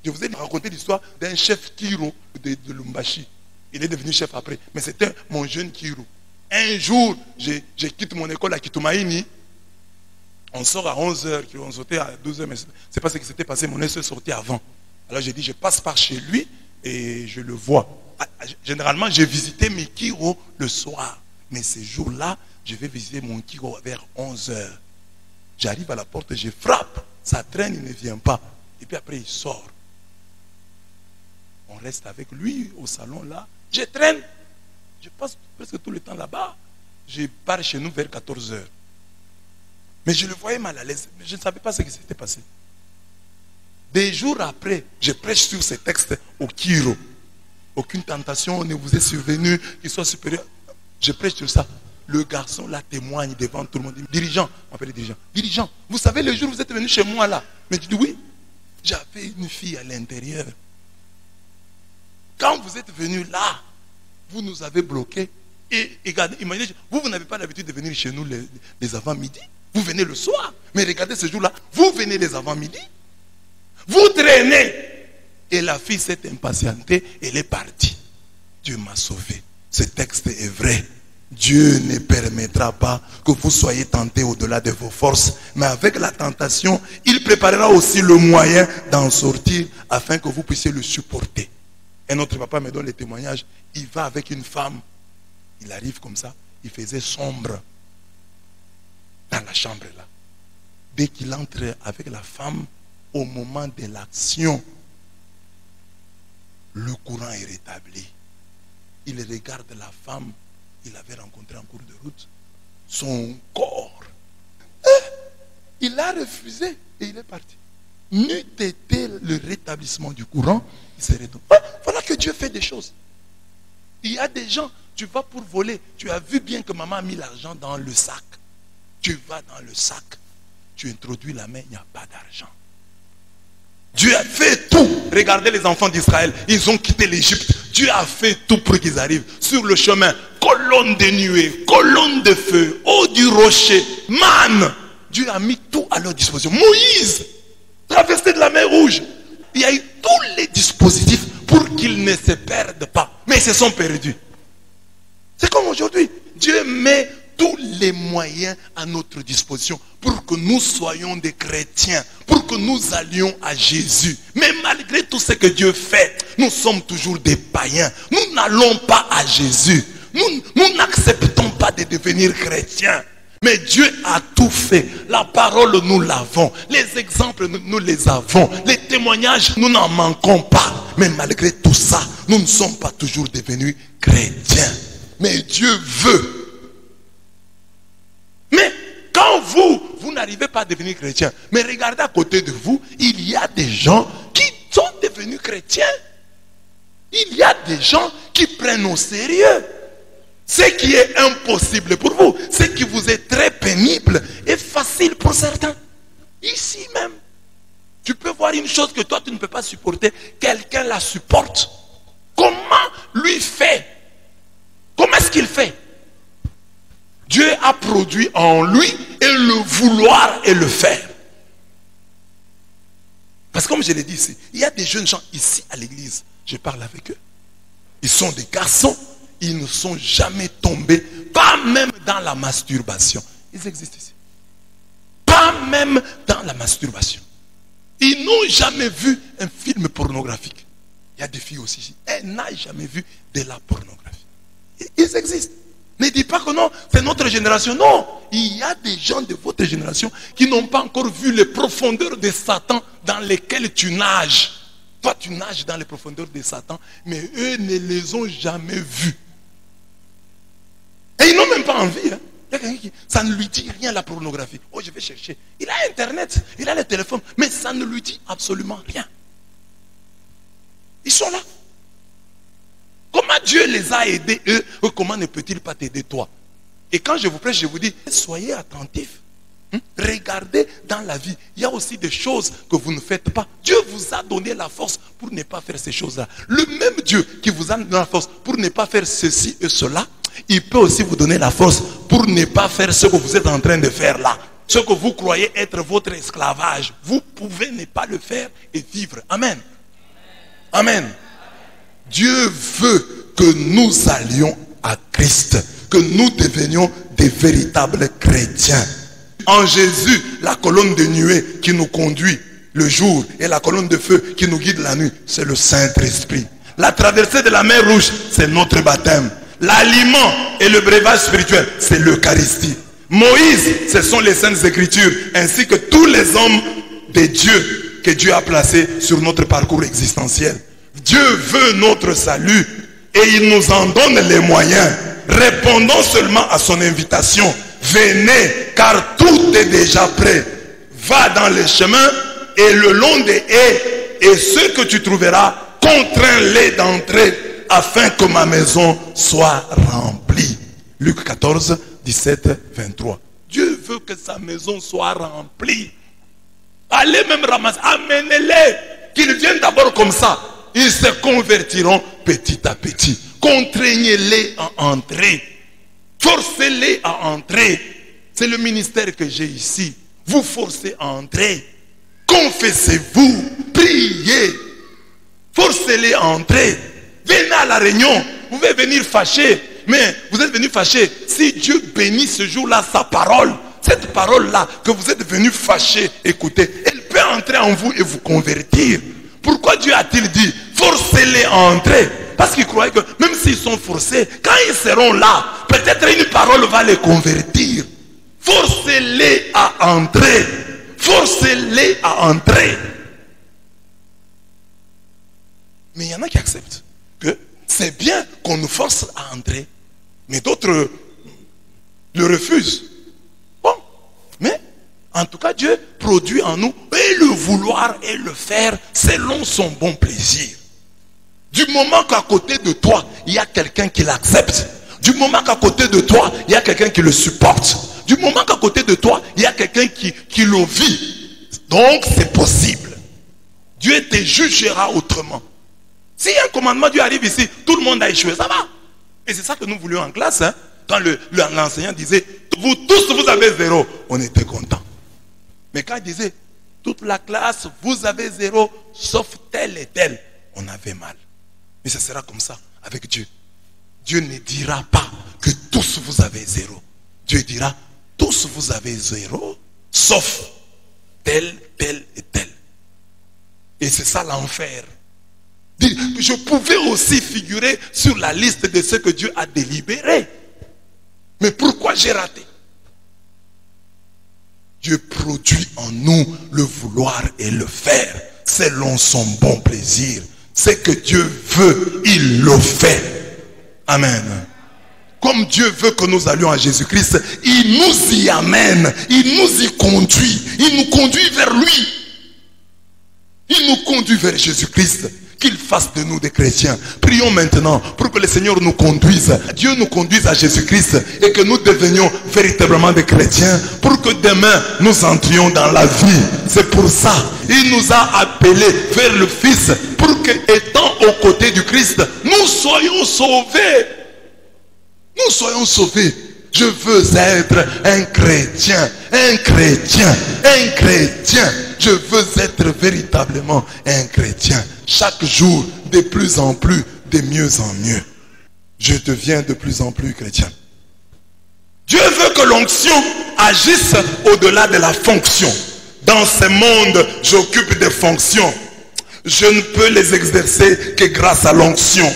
Je vous ai raconté l'histoire d'un chef Kiro de Lumbashi. Il est devenu chef après. Mais c'était mon jeune Kiro. Un jour, je quitte mon école à Kitumaini. On sort à 11h, on sortait à 12h, mais ce n'est pas ce qui s'était passé, mon ex sortait avant. Alors j'ai dit, je passe par chez lui et je le vois. Généralement, j'ai visité mes Kiro le soir. Mais ce jour-là, je vais visiter mon Kiro vers 11h. J'arrive à la porte, je frappe, ça traîne, il ne vient pas. Et puis après, il sort. On reste avec lui au salon là. Je traîne. Je passe presque tout le temps là-bas. Je pars chez nous vers 14h. Mais je le voyais mal à l'aise. Mais je ne savais pas ce qui s'était passé. Des jours après, je prêche sur ces textes au Kiro. Aucune tentation ne vous est survenue qui soit supérieure. Je prêche sur ça. Le garçon là témoigne devant tout le monde. Dirigeant, on m'appelle dirigeant. Dirigeant, vous savez le jour où vous êtes venu chez moi là. Mais tu dis oui, j'avais une fille à l'intérieur. Quand vous êtes venu là, vous nous avez bloqués. Et regardez, imaginez, vous n'avez pas l'habitude de venir chez nous les avant-midi. Vous venez le soir. Mais regardez ce jour-là, vous venez les avant-midi. Vous traînez. Et la fille s'est impatientée, elle est partie. Dieu m'a sauvé. Ce texte est vrai. Dieu ne permettra pas que vous soyez tentés au-delà de vos forces. Mais avec la tentation, il préparera aussi le moyen d'en sortir afin que vous puissiez le supporter. Un autre papa me donne le témoignage. Il va avec une femme. Il arrive comme ça. Il faisait sombre dans la chambre là. Dès qu'il entre avec la femme, au moment de l'action, le courant est rétabli. Il regarde la femme qu'il avait rencontrée en cours de route. Son corps. Il a refusé et il est parti. N'eût été le rétablissement du courant, il serait donc. Voilà que Dieu fait des choses. Il y a des gens, tu vas pour voler. Tu as vu bien que maman a mis l'argent dans le sac. Tu vas dans le sac. Tu introduis la main, il n'y a pas d'argent. Dieu a fait tout. Regardez les enfants d'Israël. Ils ont quitté l'Égypte. Dieu a fait tout pour qu'ils arrivent. Sur le chemin, colonne de nuée, colonne de feu, eau du rocher, manne. Dieu a mis tout à leur disposition. Moïse, traversé de la mer Rouge. Il y a eu tous les dispositifs pour qu'ils ne se perdent pas. Mais ils se sont perdus. C'est comme aujourd'hui. Dieu met tous les moyens à notre disposition pour que nous soyons des chrétiens, pour que nous allions à Jésus. Mais malgré tout ce que Dieu fait, nous sommes toujours des païens. Nous n'allons pas à Jésus. Nous n'acceptons pas de devenir chrétiens. Mais Dieu a tout fait. La parole, nous l'avons. Les exemples, nous les avons. Les témoignages, nous n'en manquons pas. Mais malgré tout ça, nous ne sommes pas toujours devenus chrétiens. Mais Dieu veut. Mais quand vous n'arrivez pas à devenir chrétien, mais regardez à côté de vous, il y a des gens qui sont devenus chrétiens. Il y a des gens qui prennent au sérieux. Ce qui est impossible pour vous, ce qui vous est très pénible, est facile pour certains. Ici même, tu peux voir une chose que toi tu ne peux pas supporter, quelqu'un la supporte. Comment lui fait? Comment est-ce qu'il fait? Dieu a produit en lui et le vouloir et le faire. Parce que comme je l'ai dit ici, il y a des jeunes gens ici à l'église, je parle avec eux. Ils sont des garçons, ils ne sont jamais tombés, pas même dans la masturbation. Ils existent ici. Pas même dans la masturbation. Ils n'ont jamais vu un film pornographique. Il y a des filles aussi ici. Elles n'ont jamais vu de la pornographie. Ils existent. Ne dis pas que non, c'est notre génération. Non, il y a des gens de votre génération qui n'ont pas encore vu les profondeurs de Satan dans lesquelles tu nages. Toi, tu nages dans les profondeurs de Satan, mais eux ne les ont jamais vus. Et ils n'ont même pas envie. Hein. Il y a quelqu'un qui, ça ne lui dit rien la pornographie. Oh, je vais chercher. Il a Internet, il a le téléphone, mais ça ne lui dit absolument rien. Ils sont là. Comment Dieu les a aidés, eux, comment ne peut-il pas t'aider toi? Et quand je vous prêche, je vous dis, soyez attentifs. Regardez dans la vie, il y a aussi des choses que vous ne faites pas. Dieu vous a donné la force pour ne pas faire ces choses-là. Le même Dieu qui vous a donné la force pour ne pas faire ceci et cela, il peut aussi vous donner la force pour ne pas faire ce que vous êtes en train de faire là. Ce que vous croyez être votre esclavage, vous pouvez ne pas le faire et vivre. Amen. Amen. Dieu veut que nous allions à Christ, que nous devenions des véritables chrétiens. En Jésus, la colonne de nuée qui nous conduit le jour et la colonne de feu qui nous guide la nuit, c'est le Saint-Esprit. La traversée de la mer Rouge, c'est notre baptême. L'aliment et le breuvage spirituel, c'est l'Eucharistie. Moïse, ce sont les Saintes Écritures, ainsi que tous les hommes de Dieu que Dieu a placés sur notre parcours existentiel. Dieu veut notre salut et il nous en donne les moyens. Répondons seulement à son invitation. Venez, car tout est déjà prêt. Va dans les chemins et le long des haies, et ceux que tu trouveras, contrains-les d'entrer, afin que ma maison soit remplie. Luc 14, 17, 23. Dieu veut que sa maison soit remplie. Allez même ramasser, amenez-les, qu'ils viennent d'abord comme ça. Ils se convertiront petit à petit. Contraignez-les à entrer. Forcez-les à entrer. C'est le ministère que j'ai ici. Vous forcez à entrer. confessez-vous, priez, forcez-les à entrer. Venez à la réunion, vous pouvez venir fâché, mais vous êtes venu fâché. Si Dieu bénit ce jour-là sa parole, cette parole-là que vous êtes venu fâché, écoutez, elle peut entrer en vous et vous convertir. Pourquoi Dieu a-t-il dit, forcez-les à entrer? Parce qu'ils croyaient que même s'ils sont forcés, quand ils seront là, peut-être une parole va les convertir. Forcez-les à entrer. Forcez-les à entrer. Mais il y en a qui acceptent que c'est bien qu'on nous force à entrer, mais d'autres le refusent. Bon, mais en tout cas, Dieu produit en nous et le vouloir et le faire selon son bon plaisir. Du moment qu'à côté de toi, il y a quelqu'un qui l'accepte. Du moment qu'à côté de toi, il y a quelqu'un qui le supporte. Du moment qu'à côté de toi, il y a quelqu'un qui le vit. Donc, c'est possible. Dieu te jugera autrement. Si un commandement, Dieu arrive ici, tout le monde a échoué, ça va. Et c'est ça que nous voulions en classe. Hein? Quand l'enseignant disait, vous tous, vous avez 0, on était contents. Mais quand il disait, toute la classe, vous avez 0, sauf tel et tel, on avait mal. Mais ce sera comme ça avec Dieu. Dieu ne dira pas que tous vous avez 0. Dieu dira, tous vous avez 0, sauf tel, tel et tel. Et c'est ça l'enfer. Je pouvais aussi figurer sur la liste de ceux que Dieu a délibérés. Mais pourquoi j'ai raté? Dieu produit en nous le vouloir et le faire selon son bon plaisir. C'est que Dieu veut, il le fait. Amen. Comme Dieu veut que nous allions à Jésus-Christ, il nous y amène, il nous y conduit, il nous conduit vers lui. Il nous conduit vers Jésus-Christ, qu'il fasse de nous des chrétiens. Prions maintenant pour que le Seigneur nous conduise, Dieu nous conduise à Jésus-Christ et que nous devenions véritablement des chrétiens pour que demain nous entrions dans la vie. C'est pour ça, il nous a appelés vers le Fils pour que, étant aux côtés du Christ, nous soyons sauvés. Nous soyons sauvés. Je veux être un chrétien, un chrétien, un chrétien. Je veux être véritablement un chrétien. Chaque jour, de plus en plus, de mieux en mieux. Je deviens de plus en plus chrétien. Dieu veut que l'onction agisse au-delà de la fonction. Dans ce monde, j'occupe des fonctions. Je ne peux les exercer que grâce à l'onction.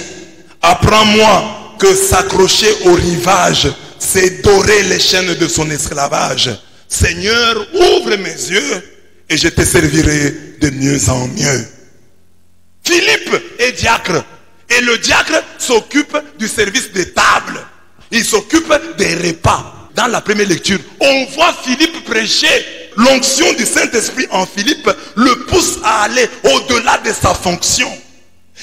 Apprends-moi que s'accrocher au rivage, c'est dorer les chaînes de son esclavage. Seigneur, ouvre mes yeux et je te servirai de mieux en mieux. Philippe est diacre. Et le diacre s'occupe du service des tables. Il s'occupe des repas. Dans la première lecture, on voit Philippe prêcher. L'onction du Saint-Esprit en Philippe le pousse à aller au-delà de sa fonction.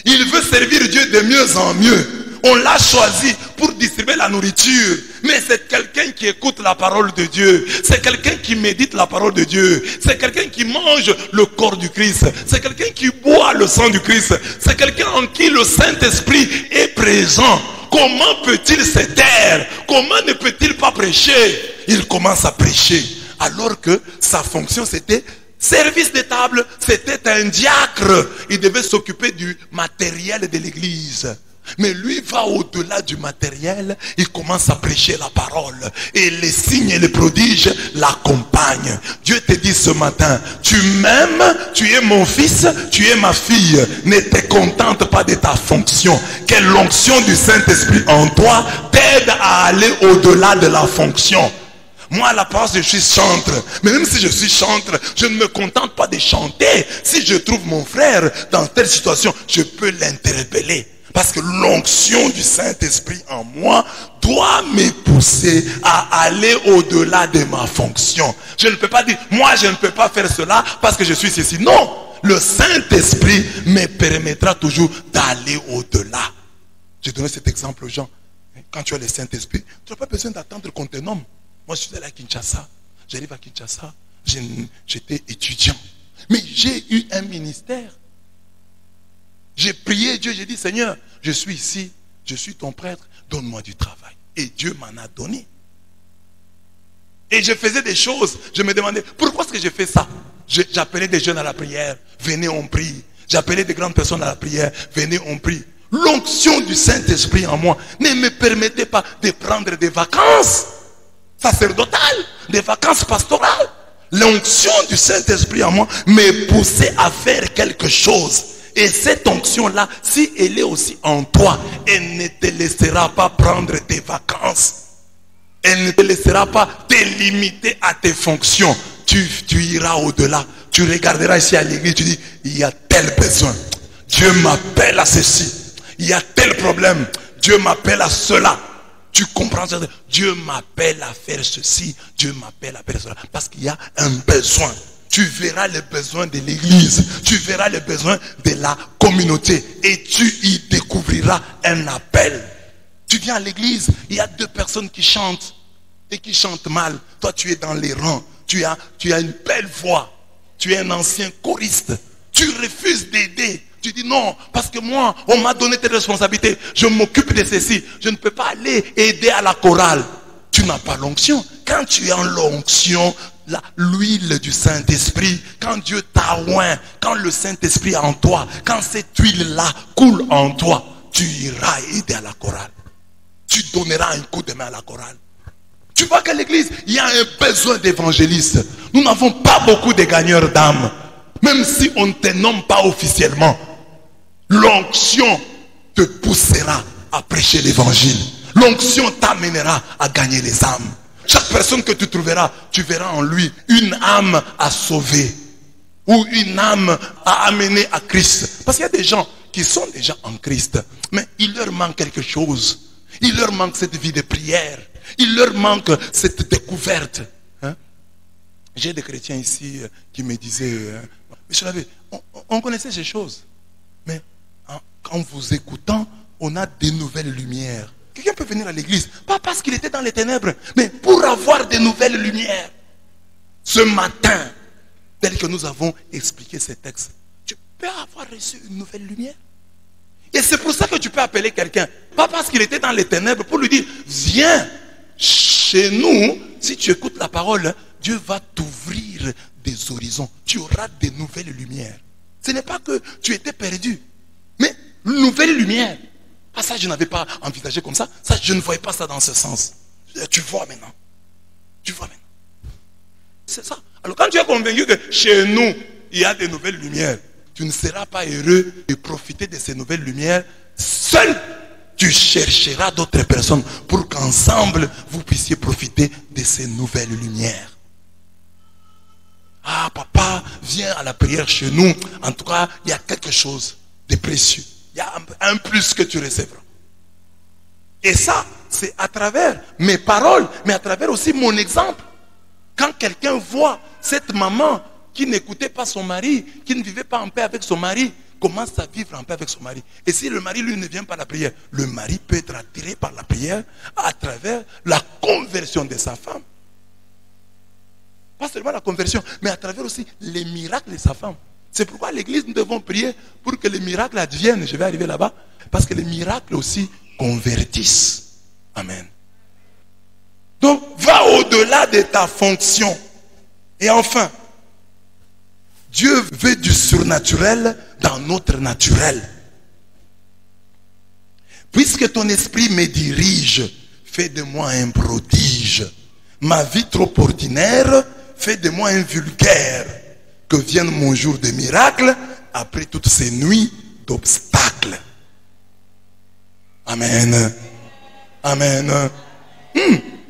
Il veut servir Dieu de mieux en mieux. On l'a choisi pour distribuer la nourriture. Mais c'est quelqu'un qui écoute la parole de Dieu. C'est quelqu'un qui médite la parole de Dieu. C'est quelqu'un qui mange le corps du Christ. C'est quelqu'un qui boit le sang du Christ. C'est quelqu'un en qui le Saint-Esprit est présent. Comment peut-il se taire? Comment ne peut-il pas prêcher? Il commence à prêcher. Alors que sa fonction c'était service des tables. C'était un diacre. Il devait s'occuper du matériel de l'église. Mais lui va au-delà du matériel, il commence à prêcher la parole. Et les signes et les prodiges l'accompagnent. Dieu te dit ce matin, tu m'aimes, tu es mon fils, tu es ma fille. Ne te contente pas de ta fonction. Que l'onction du Saint-Esprit en toi t'aide à aller au-delà de la fonction. Moi, à la base, je suis chantre. Mais même si je suis chantre, je ne me contente pas de chanter. Si je trouve mon frère dans telle situation, je peux l'interpeller. Parce que l'onction du Saint-Esprit en moi doit me pousser à aller au-delà de ma fonction. Je ne peux pas dire, moi je ne peux pas faire cela parce que je suis ceci. Non, le Saint-Esprit me permettra toujours d'aller au-delà. J'ai donné cet exemple aux gens. Quand tu as le Saint-Esprit, tu n'as pas besoin d'attendre qu'on te nomme. Moi je suis allé à Kinshasa. J'arrive à Kinshasa, j'étais étudiant. Mais j'ai eu un ministère. J'ai prié Dieu, j'ai dit Seigneur, je suis ici, je suis ton prêtre, donne-moi du travail. Et Dieu m'en a donné. Et je faisais des choses, je me demandais, pourquoi est-ce que j'ai fait ça? J'appelais des jeunes à la prière, venez on prie. J'appelais des grandes personnes à la prière, venez on prie. L'onction du Saint-Esprit en moi ne me permettait pas de prendre des vacances sacerdotales, des vacances pastorales. L'onction du Saint-Esprit en moi me poussait à faire quelque chose. Et cette onction-là, si elle est aussi en toi, elle ne te laissera pas prendre tes vacances. Elle ne te laissera pas te limiter à tes fonctions. Tu iras au-delà. Tu regarderas ici à l'église, tu dis, il y a tel besoin. Dieu m'appelle à ceci. Il y a tel problème. Dieu m'appelle à cela. Tu comprends ça? Dieu m'appelle à faire ceci. Dieu m'appelle à faire cela. Parce qu'il y a un besoin. Tu verras les besoins de l'église. Tu verras les besoins de la communauté. Et tu y découvriras un appel. Tu viens à l'église, il y a 2 personnes qui chantent. Et qui chantent mal. Toi, tu es dans les rangs. Tu as une belle voix. Tu es un ancien choriste. Tu refuses d'aider. Tu dis non, parce que moi, on m'a donné tes responsabilités. Je m'occupe de ceci. Je ne peux pas aller aider à la chorale. Tu n'as pas l'onction. Quand tu es en l'onction, l'huile du Saint-Esprit, quand Dieu t'a oint, quand le Saint-Esprit est en toi, quand cette huile-là coule en toi, tu iras aider à la chorale. Tu donneras un coup de main à la chorale. Tu vois qu'à l'église, il y a un besoin d'évangélistes. Nous n'avons pas beaucoup de gagneurs d'âmes. Même si on ne te nomme pas officiellement, l'onction te poussera à prêcher l'évangile. L'onction t'amènera à gagner les âmes. Chaque personne que tu trouveras, tu verras en lui une âme à sauver. Ou une âme à amener à Christ. Parce qu'il y a des gens qui sont déjà en Christ, mais il leur manque quelque chose. Il leur manque cette vie de prière. Il leur manque cette découverte. J'ai des chrétiens ici qui me disaient, Monsieur l'abbé, on connaissait ces choses. Mais en vous écoutant, on a des nouvelles lumières. Quelqu'un peut venir à l'église, pas parce qu'il était dans les ténèbres, mais pour avoir des nouvelles lumières. Ce matin, tel que nous avons expliqué ces textes, tu peux avoir reçu une nouvelle lumière. Et c'est pour ça que tu peux appeler quelqu'un, pas parce qu'il était dans les ténèbres, pour lui dire, viens chez nous, si tu écoutes la parole, Dieu va t'ouvrir des horizons. Tu auras des nouvelles lumières. Ce n'est pas que tu étais perdu, mais une nouvelle lumière. Ah, ça, je n'avais pas envisagé comme ça. Ça, je ne voyais pas ça dans ce sens. Tu vois maintenant. Tu vois maintenant. C'est ça. Alors, quand tu es convaincu que chez nous, il y a des nouvelles lumières, tu ne seras pas heureux de profiter de ces nouvelles lumières seul. Tu chercheras d'autres personnes pour qu'ensemble, vous puissiez profiter de ces nouvelles lumières. Ah, papa, viens à la prière chez nous. En tout cas, il y a quelque chose de précieux. Il y a un plus que tu recevras. Et ça, c'est à travers mes paroles, mais à travers aussi mon exemple. Quand quelqu'un voit cette maman qui n'écoutait pas son mari, qui ne vivait pas en paix avec son mari, commence à vivre en paix avec son mari. Et si le mari, lui, ne vient pas à la prière, le mari peut être attiré par la prière à travers la conversion de sa femme. Pas seulement la conversion, mais à travers aussi les miracles de sa femme. C'est pourquoi à l'église, nous devons prier pour que les miracles adviennent. Je vais arriver là-bas. Parce que les miracles aussi convertissent. Amen. Donc, va au-delà de ta fonction. Et enfin, Dieu veut du surnaturel dans notre naturel. Puisque ton esprit me dirige, fais de moi un prodige. Ma vie trop ordinaire, fais de moi un vulgaire. Que vienne mon jour de miracle après toutes ces nuits d'obstacles. Amen. Amen.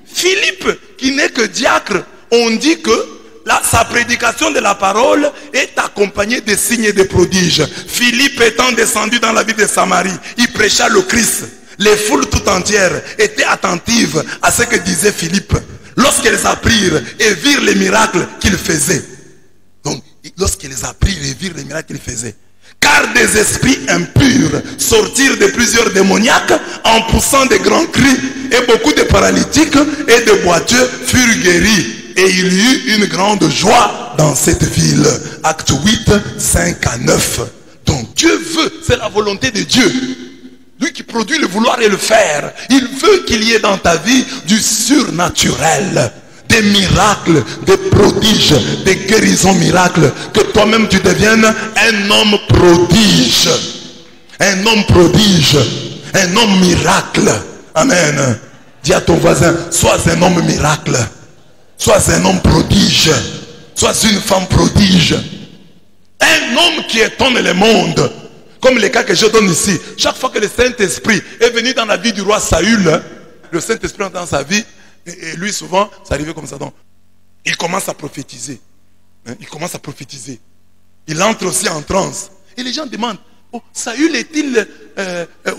Philippe, qui n'est que diacre, on dit que sa prédication de la parole est accompagnée de signes et de prodiges. Philippe étant descendu dans la ville de Samarie, il prêcha le Christ. Les foules tout entières étaient attentives à ce que disait Philippe. Lorsqu'elles apprirent et virent les miracles qu'il faisait. Donc, lorsqu'ils apprirent et virent les miracles qu'il faisait. Car des esprits impurs sortirent de plusieurs démoniaques en poussant de grands cris. Et beaucoup de paralytiques et de boiteux furent guéris. Et il y eut une grande joie dans cette ville. Acte 8, 5 à 9. Donc Dieu veut, c'est la volonté de Dieu. Lui qui produit le vouloir et le faire. Il veut qu'il y ait dans ta vie du surnaturel. De des miracles, des prodiges, des guérisons miracles, que toi-même tu deviennes un homme prodige. Un homme prodige, un homme miracle. Amen. Dis à ton voisin, sois un homme miracle. Sois un homme prodige. Sois une femme prodige. Un homme qui étonne le monde. Comme les cas que je donne ici. Chaque fois que le Saint-Esprit est venu dans la vie du roi Saül, le Saint-Esprit entre dans sa vie, et lui souvent, ça arrivait comme ça. Donc, il commence à prophétiser. Il commence à prophétiser. Il entre aussi en transe. Et les gens demandent, oh, Saül est-il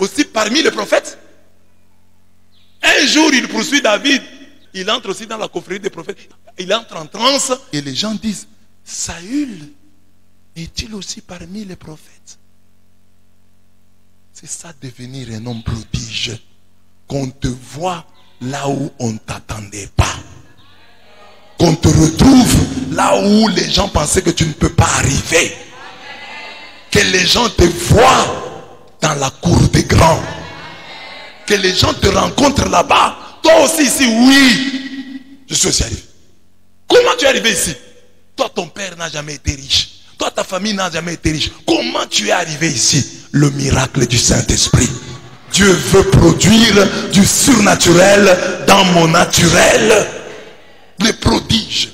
aussi parmi les prophètes? Un jour, il poursuit David. Il entre aussi dans la confrérie des prophètes. Il entre en transe. Et les gens disent, Saül est-il aussi parmi les prophètes? C'est ça, devenir un homme prodige. Qu'on te voit là où on ne t'attendait pas. Qu'on te retrouve là où les gens pensaient que tu ne peux pas arriver. Que les gens te voient dans la cour des grands. Que les gens te rencontrent là-bas. Toi aussi ici, oui. Je suis aussi arrivé. Comment tu es arrivé ici? Toi, ton père n'a jamais été riche. Toi, ta famille n'a jamais été riche. Comment tu es arrivé ici? Le miracle du Saint-Esprit. Dieu veut produire du surnaturel dans mon naturel. Les prodiges.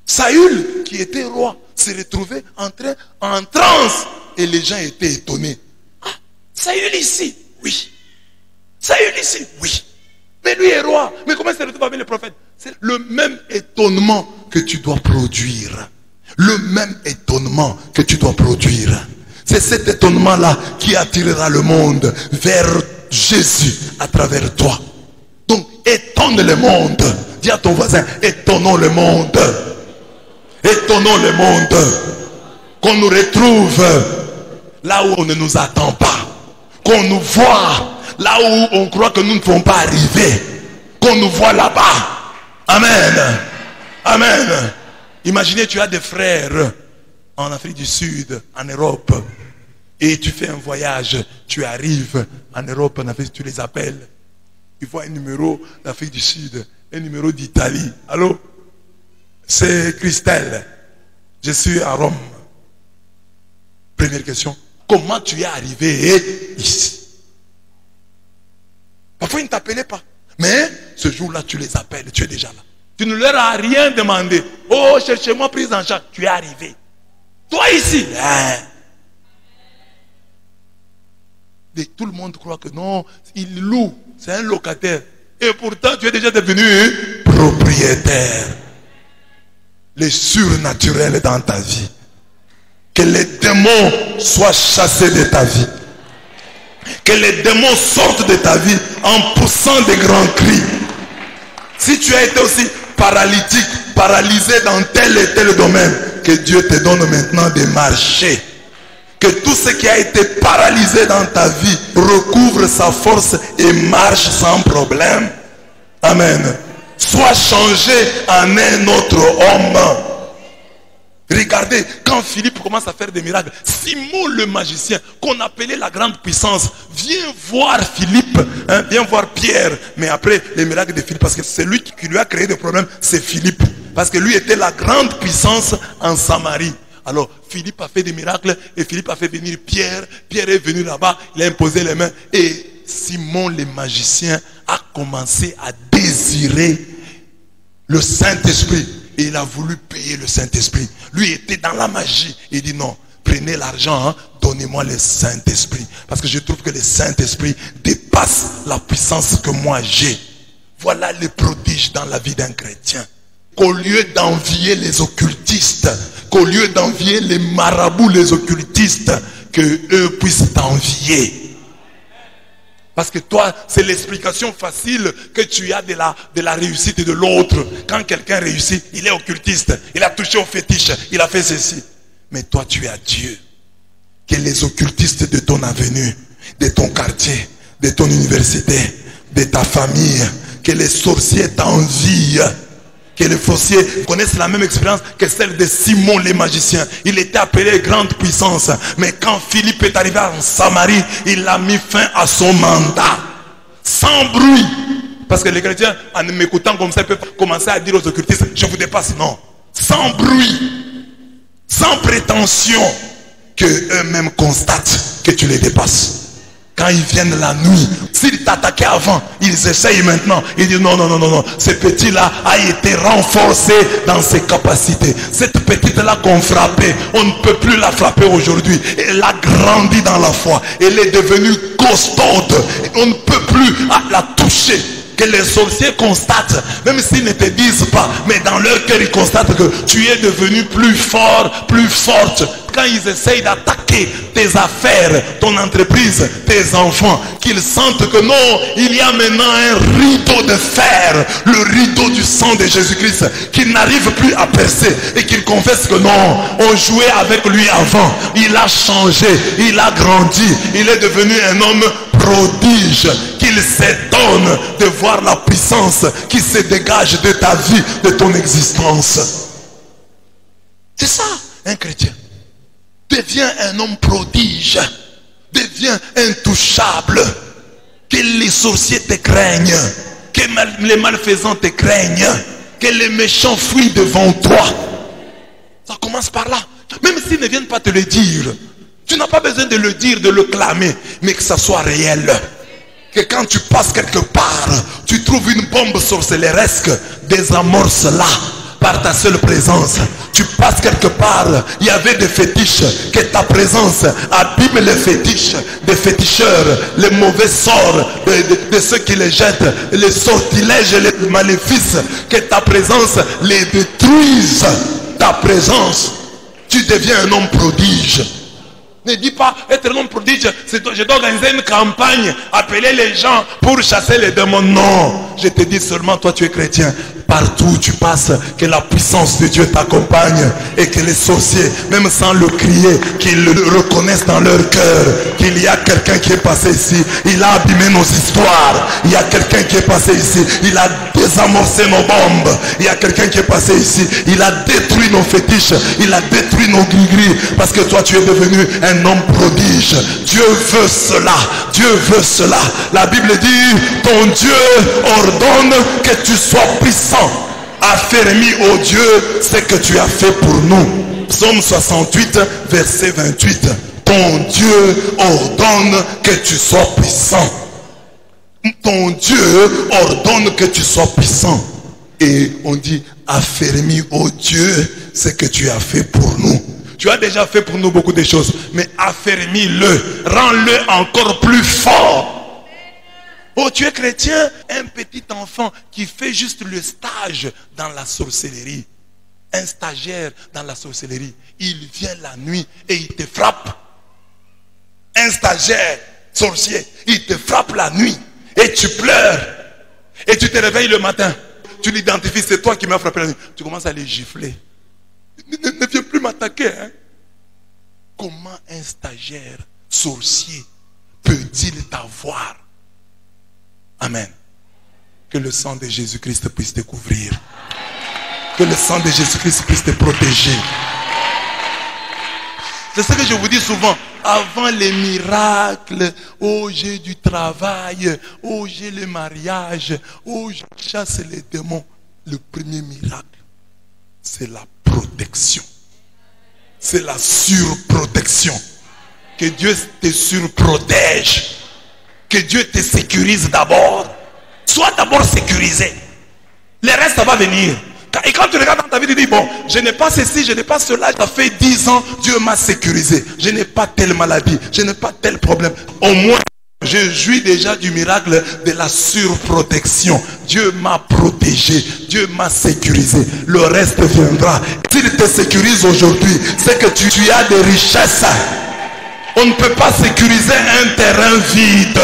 Saül, qui était roi, s'est retrouvé entré en transe. Et les gens étaient étonnés. Ah, Saül ici? Oui. Saül ici? Oui. Mais lui est roi. Mais comment il se retrouve avec les prophètes? C'est le même étonnement que tu dois produire. Le même étonnement que tu dois produire. C'est cet étonnement-là qui attirera le monde vers Jésus à travers toi. Donc, étonne le monde. Dis à ton voisin, étonnons le monde. Étonnons le monde. Qu'on nous retrouve là où on ne nous attend pas. Qu'on nous voit là où on croit que nous ne pouvons pas arriver. Qu'on nous voit là-bas. Amen. Amen. Imaginez, tu as des frères en Afrique du Sud, en Europe. Et tu fais un voyage, tu arrives en Europe, en Afrique, tu les appelles. Ils voient un numéro d'Afrique du Sud, un numéro d'Italie. Allô? C'est Christelle. Je suis à Rome. Première question. Comment tu es arrivé ici? Parfois, ils ne t'appelaient pas. Mais ce jour-là, tu les appelles, tu es déjà là. Tu ne leur as rien demandé. Oh, cherchez-moi prise en charge. Tu es arrivé. Toi ici. Et tout le monde croit que non, il loue. C'est un locataire. Et pourtant, tu es déjà devenu propriétaire. Les surnaturels dans ta vie. Que les démons soient chassés de ta vie. Que les démons sortent de ta vie en poussant des grands cris. Si tu as été aussi paralytique, paralysé dans tel et tel domaine, que Dieu te donne maintenant de marcher. Que tout ce qui a été paralysé dans ta vie recouvre sa force et marche sans problème. Amen. Sois changé en un autre homme. Regardez, quand Philippe commence à faire des miracles, Simon le magicien, qu'on appelait la grande puissance, vient voir Philippe, vient voir Pierre. Mais après, les miracles de Philippe, parce que c'est lui qui lui a créé des problèmes, c'est Philippe. Parce que lui était la grande puissance en Samarie. Alors, Philippe a fait des miracles et Philippe a fait venir Pierre. Pierre est venu là-bas, il a imposé les mains. Et Simon le magicien a commencé à désirer le Saint-Esprit. Et il a voulu payer le Saint-Esprit. Lui était dans la magie. Il dit non, prenez l'argent, donnez-moi le Saint-Esprit. Parce que je trouve que le Saint-Esprit dépasse la puissance que moi j'ai. Voilà les prodiges dans la vie d'un chrétien. Qu'au lieu d'envier les occultistes, qu'au lieu d'envier les marabouts, les occultistes, que eux puissent t'envier. Parce que toi, c'est l'explication facile que tu as de la réussite de l'autre. Quand quelqu'un réussit, il est occultiste, il a touché au fétiche, il a fait ceci. Mais toi, tu es à Dieu. Que les occultistes de ton avenue, de ton quartier, de ton université, de ta famille, que les sorciers t'envient. Que les sorciers connaissent la même expérience que celle de Simon le magicien. Il était appelé grande puissance. Mais quand Philippe est arrivé en Samarie, il a mis fin à son mandat. Sans bruit. Parce que les chrétiens, en m'écoutant comme ça, peuvent commencer à dire aux occultistes, je vous dépasse. Non. Sans bruit, sans prétention, que eux-mêmes constatent que tu les dépasses. Quand ils viennent la nuit, s'ils t'attaquaient avant, ils essayent maintenant. Ils disent non, non, non, non, non. Ce petit-là a été renforcé dans ses capacités. Cette petite-là qu'on frappait, on ne peut plus la frapper aujourd'hui. Elle a grandi dans la foi. Elle est devenue costaude. On ne peut plus la toucher. Que les sorciers constatent, même s'ils ne te disent pas, mais dans leur cœur ils constatent que tu es devenu plus fort, plus forte. Quand ils essayent d'attaquer tes affaires, ton entreprise, tes enfants, qu'ils sentent que non, il y a maintenant un rideau de fer, le rideau du sang de Jésus-Christ, qu'ils n'arrivent plus à percer et qu'ils confessent que non, on jouait avec lui avant, il a changé, il a grandi, il est devenu un homme prodige, qu'il s'étonne de voir la puissance qui se dégage de ta vie, de ton existence. C'est ça, un chrétien. Deviens un homme prodige. Deviens intouchable. Que les sorciers te craignent. Que les malfaisants te craignent. Que les méchants fuient devant toi. Ça commence par là. Même s'ils ne viennent pas te le dire. Tu n'as pas besoin de le dire, de le clamer. Mais que ça soit réel. Que quand tu passes quelque part, tu trouves une bombe sorcelleresque. Désamorce-la. Par ta seule présence. Tu passes quelque part, il y avait des fétiches, que ta présence abîme les fétiches, des féticheurs, les mauvais sorts de ceux qui les jettent, les sortilèges et les maléfices, que ta présence les détruise. Ta présence, tu deviens un homme prodige. Ne dis pas être un homme prodige, je dois organiser une campagne, appeler les gens pour chasser les démons. Non, je te dis seulement, toi tu es chrétien. Partout où tu passes, que la puissance de Dieu t'accompagne et que les sorciers, même sans le crier, qu'ils le reconnaissent dans leur cœur, qu'il y a quelqu'un qui est passé ici, il a abîmé nos histoires, il y a quelqu'un qui est passé ici, il a désamorcé nos bombes, il y a quelqu'un qui est passé ici, il a détruit nos fétiches, il a détruit nos gris-gris, parce que toi tu es devenu un homme prodige. Dieu veut cela, Dieu veut cela. La Bible dit, ton Dieu ordonne que tu sois puissant. Affermis, ô Dieu, ce que tu as fait pour nous. Psaume 68, verset 28. Ton Dieu ordonne que tu sois puissant. Ton Dieu ordonne que tu sois puissant. Et on dit, affermis, ô Dieu, ce que tu as fait pour nous. Tu as déjà fait pour nous beaucoup de choses, mais affermis-le, rends-le encore plus fort. Oh, tu es chrétien, un petit enfant qui fait juste le stage dans la sorcellerie. Un stagiaire dans la sorcellerie. Il vient la nuit et il te frappe. Un stagiaire sorcier, il te frappe la nuit et tu pleures. Et tu te réveilles le matin. Tu l'identifies, c'est toi qui m'as frappé la nuit. Tu commences à les gifler. Ne viens plus m'attaquer. Hein? Comment un stagiaire sorcier peut-il t'avoir? Amen. Que le sang de Jésus-Christ puisse te couvrir. Que le sang de Jésus-Christ puisse te protéger. C'est ce que je vous dis souvent. Avant les miracles, oh j'ai du travail, oh j'ai le mariage, oh je chasse les démons. Le premier miracle, c'est la protection. C'est la surprotection. Que Dieu te surprotège. Que Dieu te sécurise d'abord. Sois d'abord sécurisé. Le reste, ça va venir. Et quand tu regardes dans ta vie, tu dis, bon, je n'ai pas ceci, je n'ai pas cela. Ça fait 10 ans, Dieu m'a sécurisé. Je n'ai pas telle maladie, je n'ai pas tel problème. Au moins, je jouis déjà du miracle de la surprotection. Dieu m'a protégé, Dieu m'a sécurisé. Le reste viendra. S'il te sécurise aujourd'hui, c'est que tu as des richesses. On ne peut pas sécuriser un terrain vide.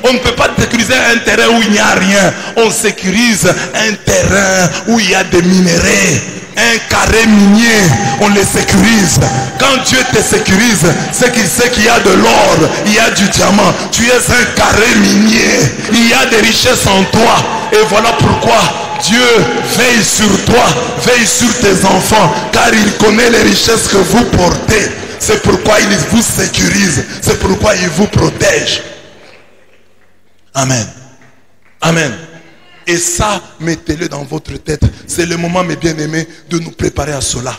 On ne peut pas sécuriser un terrain où il n'y a rien. On sécurise un terrain où il y a des minéraux. Un carré minier, on les sécurise. Quand Dieu te sécurise, c'est qu'il sait qu'il y a de l'or, il y a du diamant. Tu es un carré minier. Il y a des richesses en toi. Et voilà pourquoi Dieu veille sur toi, veille sur tes enfants, car il connaît les richesses que vous portez. C'est pourquoi il vous sécurise. C'est pourquoi il vous protège. Amen. Amen. Et ça, mettez-le dans votre tête. C'est le moment, mes bien-aimés, de nous préparer à cela.